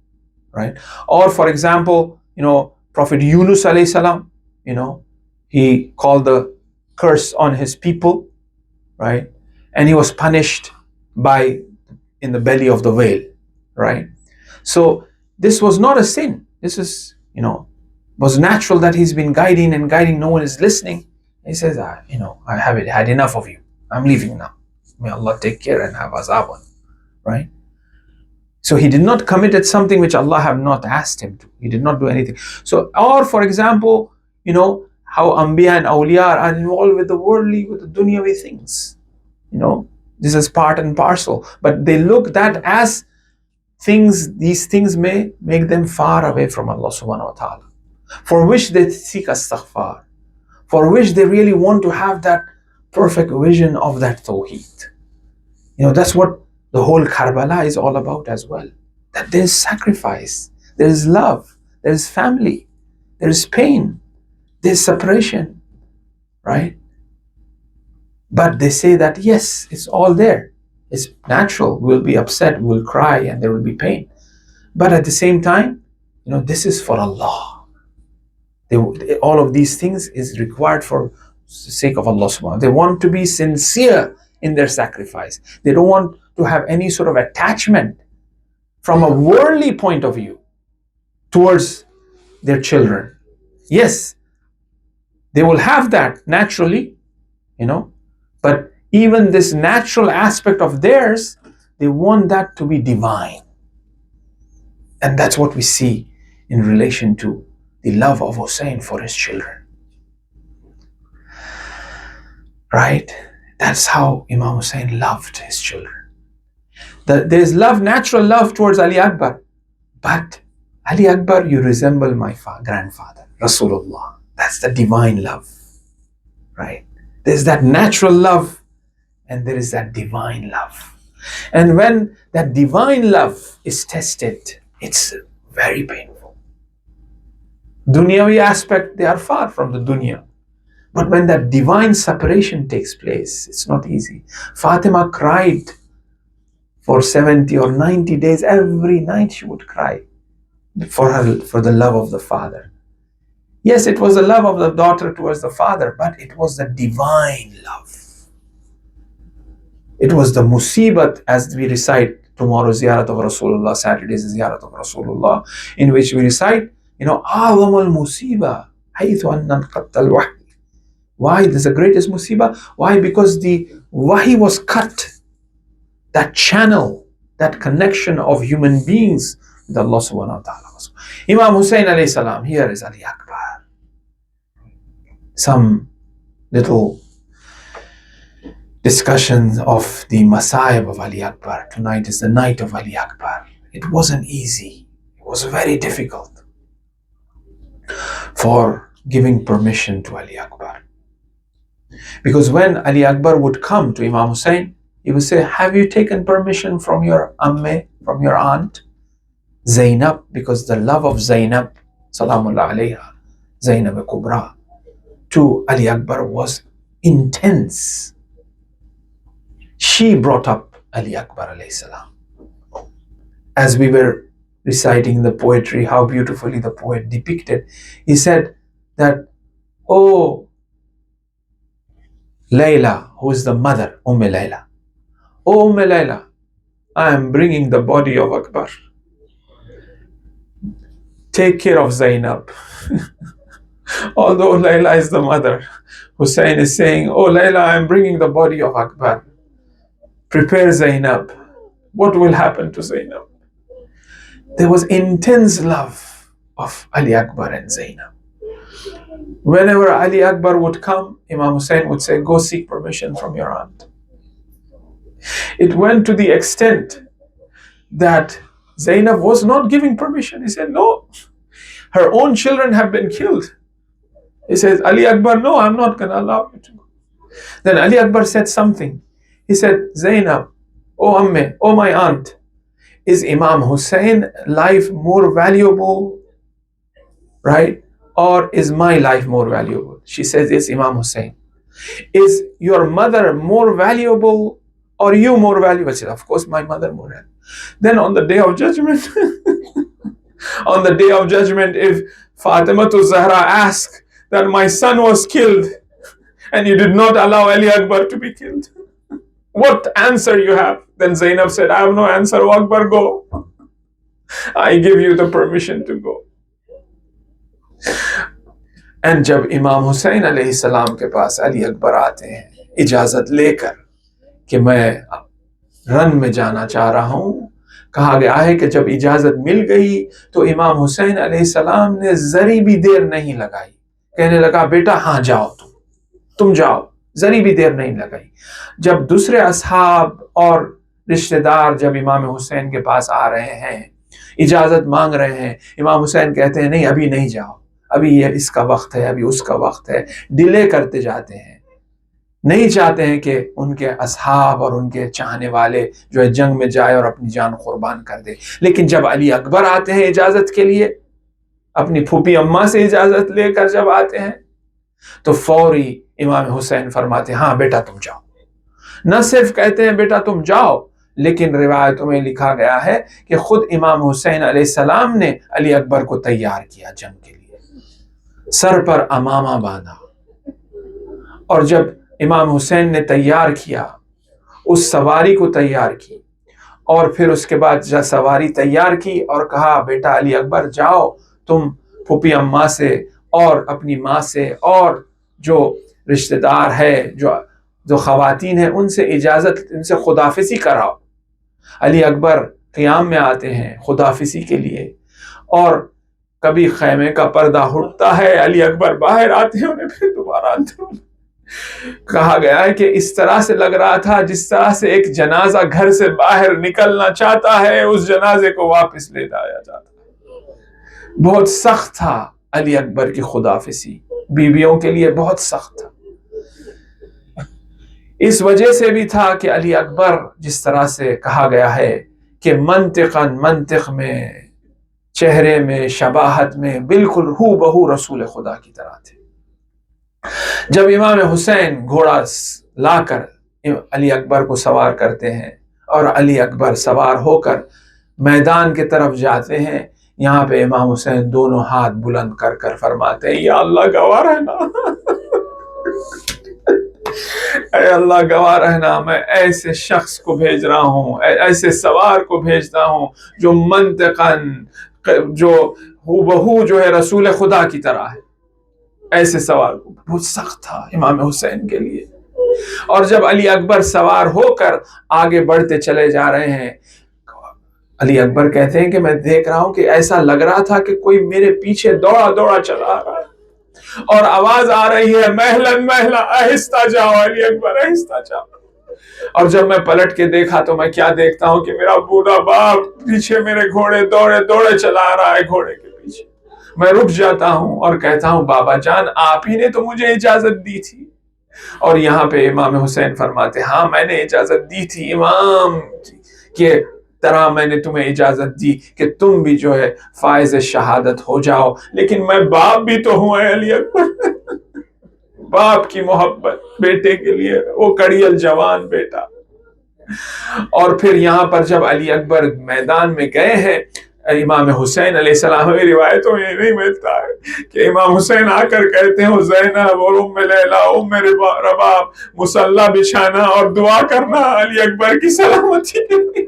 right? Or, for example, Prophet Yunus alayhi salam, he called the curse on his people, right? And he was punished in the belly of the whale, right? So this was not a sin. This is, was natural that he's been guiding and guiding. No one is listening. He says, I have had enough of you. I'm leaving now. May Allah take care and have azab on, right? So he did not commit something which Allah have not asked him to. He did not do anything. So, or for example, how Anbiya and Awliya are involved with the worldly, with the dunyawi things. This is part and parcel. But they look that as things, these things may make them far away from Allah subhanahu wa ta'ala, for which they seek astaghfar, for which they really want to have that perfect vision of that tawheed. That's what the whole Karbala is all about as well. That there is sacrifice, there is love, there is family, there is pain, there is separation, right? But they say that yes, it's all there. It's natural. We'll be upset, we'll cry, and there will be pain. But at the same time, this is for Allah. All of these things is required for the sake of Allah subhanahu wa ta'ala. They want to be sincere in their sacrifice. They don't want to have any sort of attachment from a worldly point of view towards their children. Yes, they will have that naturally, but even this natural aspect of theirs, they want that to be divine. And that's what we see in relation to the love of Husayn for his children. Right? That's how Imam Husayn loved his children. There's love, natural love towards Ali Akbar. But Ali Akbar, you resemble my grandfather, Rasulullah. That's the divine love. Right? There's that natural love and there is that divine love. And when that divine love is tested, it's very painful. Dunyawi aspect, they are far from the dunya. But when that divine separation takes place, it's not easy. Fatima cried for 70 or 90 days. Every night she would cry for the love of the father. Yes, it was the love of the daughter towards the father, but it was the divine love. It was the musibat, as we recite tomorrow, Ziyarat of Rasulullah, Saturday's Ziyarat of Rasulullah, in which we recite, أعظم المصيبة حيث أن انقطع الوحي. Why? This is the greatest musibah. Why? Because the wahi was cut. That channel, that connection of human beings with Allah subhanahu wa ta'ala. Imam Husayn alayhi salam, here is Ali Akbar. Some little discussions of the Masayib of Ali Akbar. Tonight is the night of Ali Akbar. It wasn't easy. It was very difficult for giving permission to Ali Akbar. Because when Ali Akbar would come to Imam Husayn, he would say, have you taken permission from your amme, from your aunt, Zainab? Because the love of Zainab, Salamullah alayha, Zainab Kubra, to Ali Akbar was intense. She brought up Ali Akbar alayhi salam. As we were reciting the poetry, how beautifully the poet depicted, he said that, oh, Layla, who is the mother, Layla. Oh, Layla, I am bringing the body of Akbar. Take care of Zainab. Although Layla is the mother, Husayn is saying, oh, Layla, I am bringing the body of Akbar. Prepare Zainab. What will happen to Zainab? There was intense love of Ali Akbar and Zainab. Whenever Ali Akbar would come, Imam Husayn would say, go seek permission from your aunt. It went to the extent that Zainab was not giving permission. He said, no, her own children have been killed. He says, Ali Akbar, no, I'm not going to allow you to go. Then Ali Akbar said something. He said, Zainab, oh Amme, oh my aunt, is Imam Husayn life more valuable, right? Or is my life more valuable? She says, it's Imam Husayn. Is your mother more valuable or you more valuable? I said, of course, my mother more valuable. Then on the day of judgment, on the day of judgment, if Fatima to Zahra asked that my son was killed and you did not allow Ali Akbar to be killed, what answer you have? Then Zainab said, I have no answer. Oh Akbar, go. I give you the permission to go. And جب امام حسین علیہ السلام کے پاس علی اکبر آتے ہیں اجازت لے کر کہ میں رن میں جانا چاہ رہا ہوں، کہا گیا ہے کہ جب اجازت مل گئی تو امام حسین علیہ السلام نے ذری بھی دیر نہیں لگائی، کہنے لگا بیٹا ہاں جاؤ، تم جاؤ، ذری بھی دیر نہیں لگائی۔ جب دوسرے اصحاب اور رشتہ دار جب امام حسین کے پاس آ رہے ہیں، اجازت مانگ رہے ہیں، امام حسین کہتے ہیں نہیں ابھی نہیں جاؤ، ابھی یہ اس کا وقت ہے، ابھی اس کا وقت ہے، ڈیلے کرتے جاتے ہیں، نہیں چاہتے ہیں کہ ان کے اصحاب اور ان کے چاہنے والے جو ہے جنگ میں جائے اور اپنی جان قربان کر دے۔ لیکن جب علی اکبر آتے ہیں اجازت کے لیے، اپنی پھوپھی اماں سے اجازت لے کر جب آتے ہیں تو فوری امام حسین فرماتے ہیں ہاں بیٹا تم جاؤ۔ نہ صرف کہتے ہیں بیٹا تم جاؤ، لیکن روایتوں میں لکھا گیا ہے کہ خود امام حسین علیہ السلام نے علی اکبر کو تیار کیا جنگ کے لیے، سر پر امامہ باندھا، اور جب امام حسین نے تیار کیا، اس سواری کو تیار کی، اور پھر اس کے بعد جب سواری تیار کی اور کہا بیٹا علی اکبر جاؤ تم پھوپھی اماں سے اور اپنی ماں سے اور جو رشتہ دار ہے جو خواتین ہیں ان سے اجازت، ان سے خداحافظی کراؤ۔ علی اکبر قیام میں آتے ہیں خداحافظی کے لیے، اور کبھی خیمے کا پردہ ہٹتا ہے، علی اکبر باہر آتے ہیں، انہیں پھر دوبارہ اندر۔ کہا گیا ہے کہ اس طرح سے لگ رہا تھا جس طرح سے ایک جنازہ گھر سے باہر نکلنا چاہتا ہے، اس جنازے کو واپس لے جایا جاتا ہے۔ بہت سخت تھا علی اکبر کی خداحافظی، بیویوں کے لیے بہت سخت تھا۔ اس وجہ سے بھی تھا کہ علی اکبر جس طرح سے کہا گیا ہے کہ منطق میں، چہرے میں، شباہت میں بالکل ہو بہو رسول خدا کی طرح تھے۔ جب امام حسین گھوڑا لا کر علی اکبر کو سوار کرتے ہیں اور علی اکبر سوار ہو کر میدان کی طرف جاتے ہیں، یہاں پہ امام حسین دونوں ہاتھ بلند کر کر فرماتے ہیں یا اللہ گواہ رہنا، اے اللہ گواہ رہنا، میں ایسے شخص کو بھیج رہا ہوں، ایسے سوار کو بھیجتا ہوں جو منطقاً جو ہو بہو جو ہے رسول خدا کی طرح ہے۔ ایسے سوار بہت سخت تھا امام حسین کے لیے۔ اور جب علی اکبر سوار ہو کر آگے بڑھتے چلے جا رہے ہیں، علی اکبر کہتے ہیں کہ میں دیکھ رہا ہوں کہ ایسا لگ رہا تھا کہ کوئی میرے پیچھے دوڑا دوڑا چلا رہا ہے، اور آواز آ رہی ہے مہلن مہلا، آہستہ جاؤ علی اکبر، آہستہ جاؤ۔ اور جب میں پلٹ کے دیکھا تو میں کیا دیکھتا ہوں کہ میرا بوڑھا باپ پیچھے میرے گھوڑے دوڑے دوڑے چلا رہا ہے گھوڑے کے پیچھے۔ میں رک جاتا ہوں اور کہتا ہوں بابا جان آپ ہی نے تو مجھے اجازت دی تھی۔ اور یہاں پہ امام حسین فرماتے ہاں میں نے اجازت دی تھی امام کہ طرح میں نے تمہیں اجازت دی کہ تم بھی جو ہے فائز شہادت ہو جاؤ، لیکن میں باپ بھی تو ہوں اے علی اکبر۔ باپ کی محبت بیٹے کے لیے، وہ کڑیل جوان بیٹا۔ اور پھر یہاں پر جب علی اکبر میدان میں گئے ہیں، امام حسین علیہ السلام، روایتوں میں نہیں ملتا ہے کہ امام حسین آ کر کہتے ہیں زینب اور ام لیلا ام رباب مصلی بچھانا اور دعا کرنا علی اکبر کی سلامتی کے لیے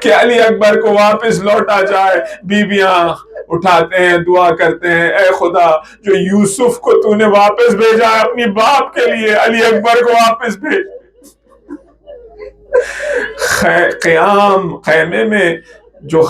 کہ علی اکبر کو واپس لوٹا جائے۔ بیویاں اٹھاتے ہیں، دعا کرتے ہیں اے خدا جو یوسف کو تو نے واپس بھیجا ہے اپنی باپ کے لیے، علی اکبر کو واپس بھیج۔ قیام خیمے میں جو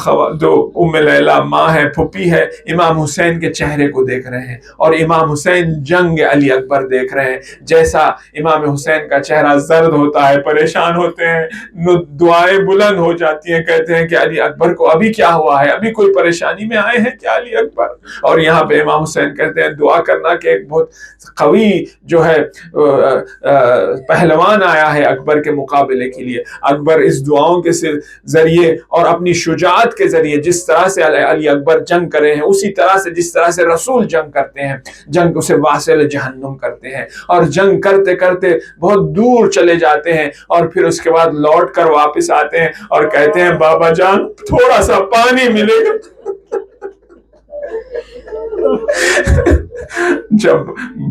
ام لیلہ ماں ہے، پھپھی ہے، امام حسین کے چہرے کو دیکھ رہے ہیں اور امام حسین جنگ علی اکبر دیکھ رہے ہیں. جیسا امام حسین کا چہرہ زرد ہوتا ہے، پریشان ہوتے ہیں، دعائیں بلند ہو جاتی ہیں، کہتے ہیں کہ علی اکبر کو ابھی کیا ہوا ہے، ابھی کوئی پریشانی میں آئے ہیں کیا علی اکبر؟ اور یہاں پہ امام حسین کہتے ہیں دعا کرنا کہ ایک بہت قوی جو ہے پہلوان آیا ہے اکبر کے مقابلے کے لیے. اکبر اس دعاؤں کے ذریعے اور اپنی شجاعت کے ذریعے جس طرح سے علی اکبر جنگ کرے ہیں، اسی طرح سے جس طرح سے رسول جنگ کرتے ہیں، جنگ اسے واصل جہنم کرتے ہیں، اور جنگ کرتے کرتے بہت دور چلے جاتے ہیں، اور پھر اس کے بعد لوٹ کر واپس آتے ہیں اور کہتے ہیں بابا جان تھوڑا سا پانی ملے گا. جب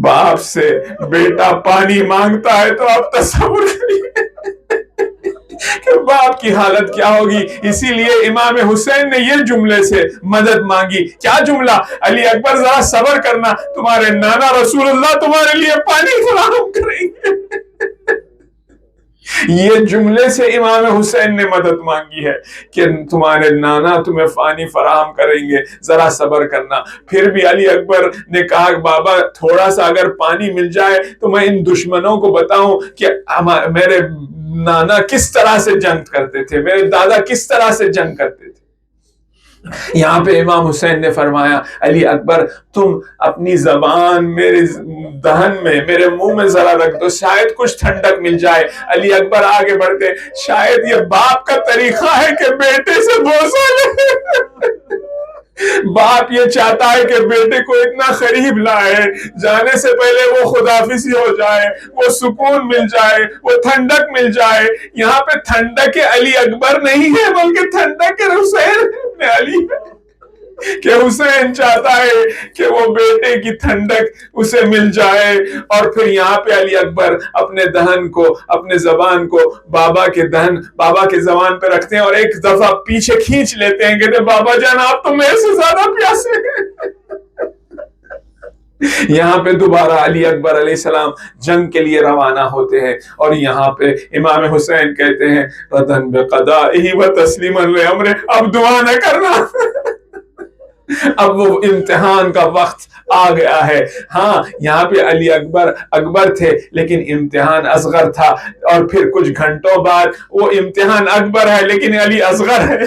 باپ سے بیٹا پانی مانگتا ہے تو آپ تصور کریے کہ باپ کی حالت کیا ہوگی. اسی لیے امام حسین نے یہ جملے سے مدد مانگی. کیا جملہ؟ علی اکبر ذرا صبر کرنا، تمہارے نانا رسول اللہ تمہارے لیے پانی فراہم کریں گے. یہ جملے سے امام حسین نے مدد مانگی ہے کہ تمہارے نانا تمہیں پانی فراہم کریں گے، ذرا صبر کرنا. پھر بھی علی اکبر نے کہا بابا تھوڑا سا اگر پانی مل جائے تو میں ان دشمنوں کو بتاؤں کہ میرے نانا کس طرح سے جنگ کرتے تھے، میرے دادا کس طرح سے جنگ کرتے تھے. یہاں پہ امام حسین نے فرمایا علی اکبر تم اپنی زبان میرے دہن میں، میرے منہ میں ذرا رکھ دو، شاید کچھ ٹھنڈک مل جائے. علی اکبر آگے بڑھتے، شاید یہ باپ کا طریقہ ہے کہ بیٹے سے بوسہ لے. باپ یہ چاہتا ہے کہ بیٹے کو اتنا قریب لائے، جانے سے پہلے وہ خداحافظی ہو جائے، وہ سکون مل جائے، وہ ٹھنڈک مل جائے. یہاں پہ ٹھنڈک علی اکبر نہیں ہے بلکہ ٹھنڈک حسین ابن علی ہے، کہ حسین چاہتا ہے کہ وہ بیٹے کی ٹھنڈک اسے مل جائے. اور پھر یہاں پہ علی اکبر اپنے دہن کو، اپنے زبان کو بابا کے دہن، بابا کے زبان پہ رکھتے ہیں اور ایک دفعہ پیچھے کھینچ لیتے ہیں، کہتے ہیں بابا جان آپ تو میرے سے زیادہ پیاسے ہیں. یہاں پہ دوبارہ علی اکبر علیہ السلام جنگ کے لیے روانہ ہوتے ہیں، اور یہاں پہ امام حسین کہتے ہیں رضن بقضائہ و تسلیما لامرہ، اب دعا نہ کرنا. اب وہ امتحان کا وقت آ گیا ہے. ہاں یہاں پہ علی اکبر تھے لیکن امتحان اصغر تھا، اور پھر کچھ گھنٹوں بعد وہ امتحان اکبر ہے لیکن علی اصغر ہے.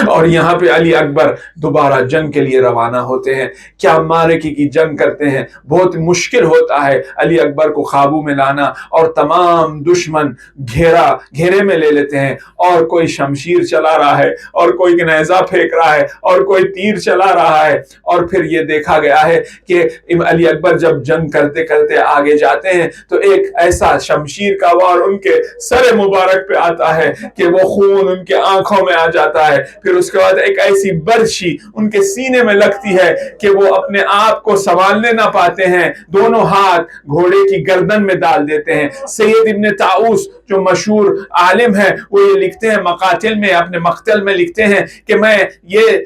اور یہاں پہ علی اکبر دوبارہ جنگ کے لیے روانہ ہوتے ہیں. کیا معرکے کی جنگ کرتے ہیں، بہت مشکل ہوتا ہے علی اکبر کو قابو میں لانا، اور تمام دشمن گھیرے میں لے لیتے ہیں، اور کوئی شمشیر چلا رہا ہے، اور کوئی نیزہ پھینک رہا ہے، اور کوئی تیر چلا رہا ہے. اور پھر یہ دیکھا گیا ہے کہ علی اکبر جب جنگ کرتے کرتے آگے جاتے ہیں تو ایک ایسا شمشیر کا وار ان کے سر مبارک پہ آتا ہے کہ وہ خون ان کے آنکھوں میں آ جاتا ہے. پھر اس کے بعد ایک ایسی برچی ان کے سینے میں لگتی ہے کہ وہ اپنے آپ کو سنبھالنے نہ پاتے ہیں، دونوں ہاتھ گھوڑے کی گردن میں ڈال دیتے ہیں. سید ابن طاؤس جو مشہور عالم ہے وہ یہ لکھتے ہیں مقاتل میں، اپنے مقتل میں لکھتے ہیں کہ میں یہ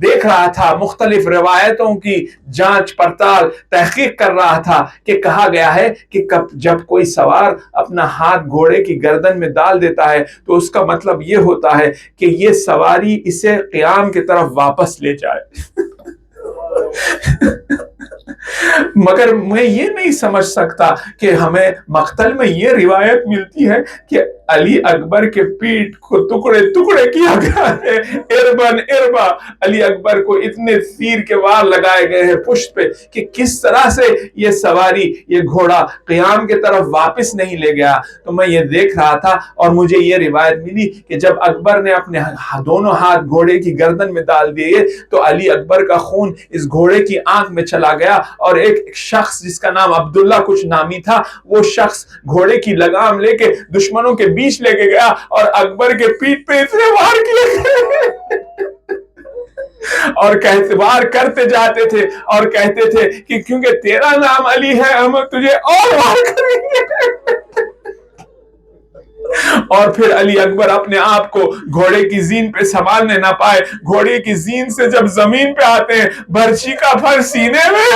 دیکھ رہا تھا، مختلف روایتوں کی جانچ پڑتال تحقیق کر رہا تھا کہ کہا گیا ہے کہ جب کوئی سوار اپنا ہاتھ گھوڑے کی گردن میں ڈال دیتا ہے تو اس کا مطلب یہ ہوتا ہے کہ یہ سواری اسے قیام کی طرف واپس لے جائے. مگر میں یہ نہیں سمجھ سکتا کہ ہمیں مقتل میں یہ روایت ملتی ہے کہ علی اکبر کے پیٹھ کو ٹکڑے ٹکڑے کیا گیا ہے، اربن اربا. علی اکبر کو اتنے تیر کے وار لگائے گئے ہیں پشت پہ کہ کس طرح سے یہ سواری، یہ گھوڑا قیام کی طرف واپس نہیں لے گیا. تو میں یہ دیکھ رہا تھا اور مجھے یہ روایت ملی کہ جب اکبر نے اپنے دونوں ہاتھ گھوڑے کی گردن میں ڈال دیے تو علی اکبر کا خون اس گھوڑے کی آنکھ میں چلا گیا، اور ایک شخص جس کا نام عبداللہ کچھ نامی تھا، وہ شخص گھوڑے کی لگام لے کے دشمنوں کے بیچ لے کے گیا اور اکبر کے پیٹھ پہ اتنے وار کیے گئے اور وار کرتے جاتے تھے اور کہتے تھے کہ کیونکہ تیرا نام علی ہے ہم تجھے اور وار کریں گے. اور پھر علی اکبر اپنے آپ کو گھوڑے کی زین پہ سنبھالنے نہ پائے، گھوڑے کی زین سے جب زمین پہ آتے ہیں برچی کا پھر سینے میں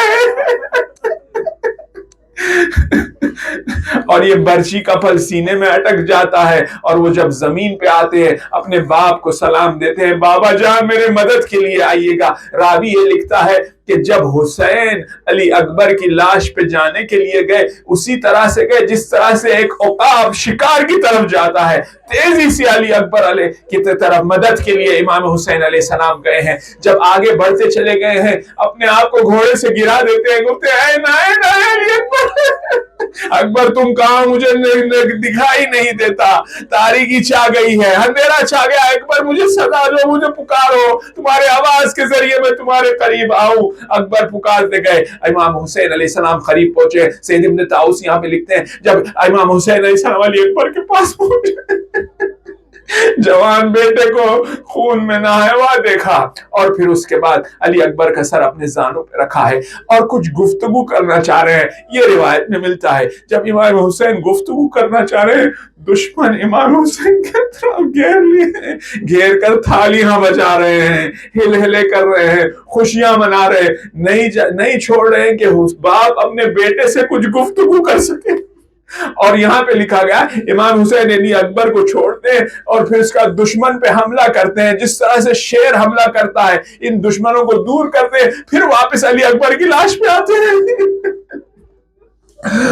اور یہ برچی کا پھل سینے میں اٹک جاتا ہے، اور وہ جب زمین پہ آتے ہیں اپنے باپ کو سلام دیتے ہیں، بابا جان میرے مدد کے لیے آئیے گا۔ راوی یہ لکھتا ہے کہ جب حسین علی اکبر کی لاش پہ جانے کے لیے گئے، اسی طرح سے گئے جس طرح سے ایک عقاب شکار کی طرف جاتا ہے، تیزی سے علی اکبر علیہ کی طرف مدد کے لیے امام حسین علیہ السلام گئے ہیں۔ جب آگے بڑھتے چلے گئے ہیں، اپنے آپ کو گھوڑے سے گرا دیتے ہیں، کہتے ہیں اے نائن علی اکبر، اکبر تم کہاں، مجھے دکھائی نہیں دیتا، تاریکی چھا گئی ہے، اندھیرا چھا گیا، اکبر مجھے صدا دو، مجھے پکارو، تمہارے آواز کے ذریعے میں تمہارے قریب آؤں۔ اکبر پکارتے گئے، امام حسین علیہ السلام قریب پہنچے۔ سید ابن طاؤس یہاں پہ لکھتے ہیں جب امام حسین علیہ السلام علی اکبر کے پاس پہنچے، جوان بیٹے کو خون میں نہایا ہوا دیکھا، اور پھر اس کے بعد علی اکبر کا سر اپنے زانوں پہ رکھا ہے اور کچھ گفتگو کرنا چاہ رہے ہیں۔ یہ روایت میں ملتا ہے جب امام حسین گفتگو کرنا چاہ رہے ہیں، دشمن امام حسین کی طرف گھیر لیے، گھیر کر تھالیاں بجا رہے ہیں، ہل ہلے کر رہے ہیں، خوشیاں منا رہے ہیں، نہیں چھوڑ رہے ہیں کہ باپ اپنے بیٹے سے کچھ گفتگو کر سکے۔ اور یہاں پہ لکھا گیا امام حسین علی اکبر کو چھوڑتے ہیں اور پھر اس کا دشمن پہ حملہ کرتے ہیں، جس طرح سے شیر حملہ کرتا ہے، ان دشمنوں کو دور کرتے ہیں، پھر واپس علی اکبر کی لاش پہ آتے ہیں۔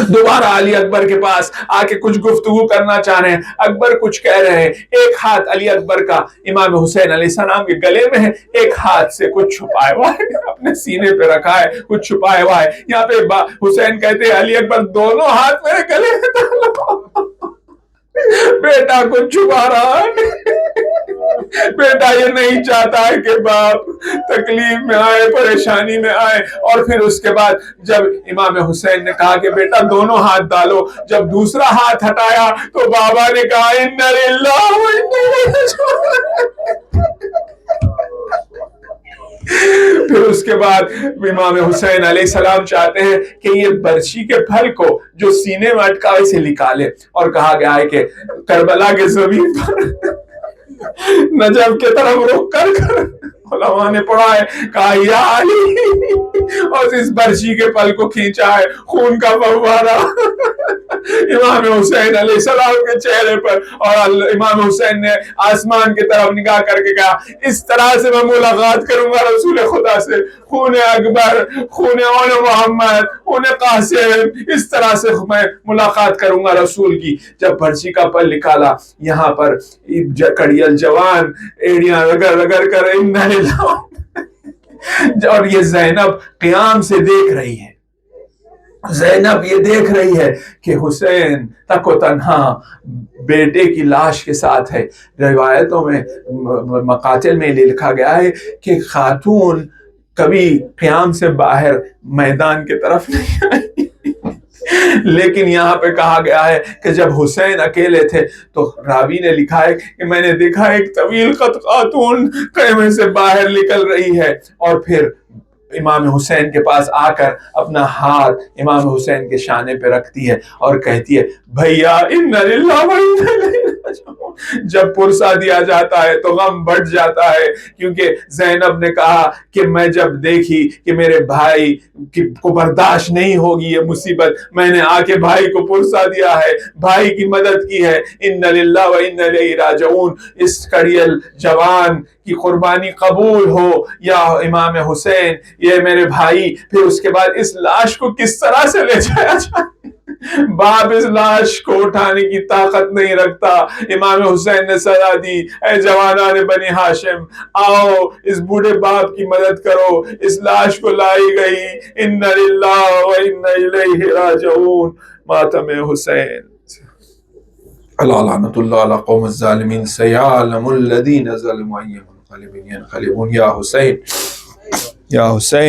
دوبارہ علی اکبر کے پاس آ کے کچھ گفتگو کرنا چاہ رہے ہیں، اکبر کچھ کہہ رہے ہیں، ایک ہاتھ علی اکبر کا امام حسین علیہ السلام کے گلے میں ہے، ایک ہاتھ سے کچھ چھپائے ہوا ہے، اپنے سینے پہ رکھا ہے، کچھ چھپائے ہوا ہے۔ یہاں پہ حسین کہتے ہیں علی اکبر دونوں ہاتھ میرے گلے میں ڈالو، بیٹا کچھ چھپا رہا ہے، بیٹا یہ نہیں چاہتا ہے کہ باپ تکلیف میں آئے، پریشانی میں آئے۔ اور پھر اس کے بعد جب امام حسین نے کہا کہ بیٹا دونوں ہاتھ ڈالو، جب دوسرا ہاتھ ہٹایا تو بابا نے کہا اِنَّ لِلَّهِ وَإِنَّا إِلَيْهِ رَاجِعُونَ۔ پھر اس کے بعد امام حسین علیہ السلام چاہتے ہیں کہ یہ برچی کے پھل کو جو سینے میں اٹکا اسے نکالے، اور کہا گیا ہے کہ کربلا کے زمین پر نجف کے طرف رخ کر علماء نے پڑھا ہے، کہا یا علی، اور اس برچی کے پھل کو کھینچا ہے، خون کا فوارہ امام حسین علیہ السلام کے چہرے پر، اور امام حسین نے آسمان کی طرف نگاہ کر کے کہا اس طرح سے میں ملاقات کروں گا رسول خدا سے، خون اکبر، خون اول محمد، خون قاسم، اس طرح سے میں ملاقات کروں گا رسول کی۔ جب برچی کا پھل نکالا، یہاں پر کڑیل جوان ایڑیاں رگڑ رگڑ کر اور یہ زینب قیام سے دیکھ رہی ہے، زینب یہ دیکھ رہی ہے کہ حسین تک و تنہا بیٹے کی لاش کے ساتھ ہے۔ روایتوں میں مقاتل میں لکھا گیا ہے کہ خاتون کبھی قیام سے باہر میدان کی طرف نہیں آئی، لیکن یہاں پہ کہا گیا ہے کہ جب حسین اکیلے تھے تو راوی نے لکھا ہے کہ میں نے دیکھا ایک طویل قد خاتون خیمے سے باہر نکل رہی ہے، اور پھر امام حسین کے پاس آ کر اپنا ہاتھ امام حسین کے شانے پہ رکھتی ہے اور کہتی ہے بھیا اِنَّ لِلَّهِ وَإِنَّا إِلَيْهِ رَاجِعُونَ۔ جب پرسا دیا جاتا ہے تو غم بڑھ جاتا ہے، کیونکہ زینب نے کہا کہ میں جب دیکھی کہ میرے بھائی کو برداشت نہیں ہوگی یہ مصیبت، میں نے آ کے بھائی کو پرسا دیا ہے، بھائی کی مدد کی ہے۔ اِنَّ لِلَّهِ وَإِنَّا إِلَيْهِ رَاجِعُونَ۔ اس کڑیل جوان کی قربانی قبول ہو یا امام حسین، یہ میرے بھائی۔ پھر اس کے بعد اس لاش کو کس طرح سے لے جایا جائے، باپ اس لاش کو اٹھانے کی طاقت نہیں رکھتا۔ امام حسین نے صدا دی، اے جوانان بنی ہاشم، آؤ اس بوڑھے باپ کی مدد کرو۔ اس لاش کو لائی گئی، اِنَّ لِلَّهِ وَإِنَّا إِلَيْهِ رَاجِعُونَ۔ ماتم حسین۔ اللہ لعنت اللہ علی قوم الظالمین، سیعلم الذین ظلموا أی منقلب ینقلبون۔ یا حسین، یا حسین۔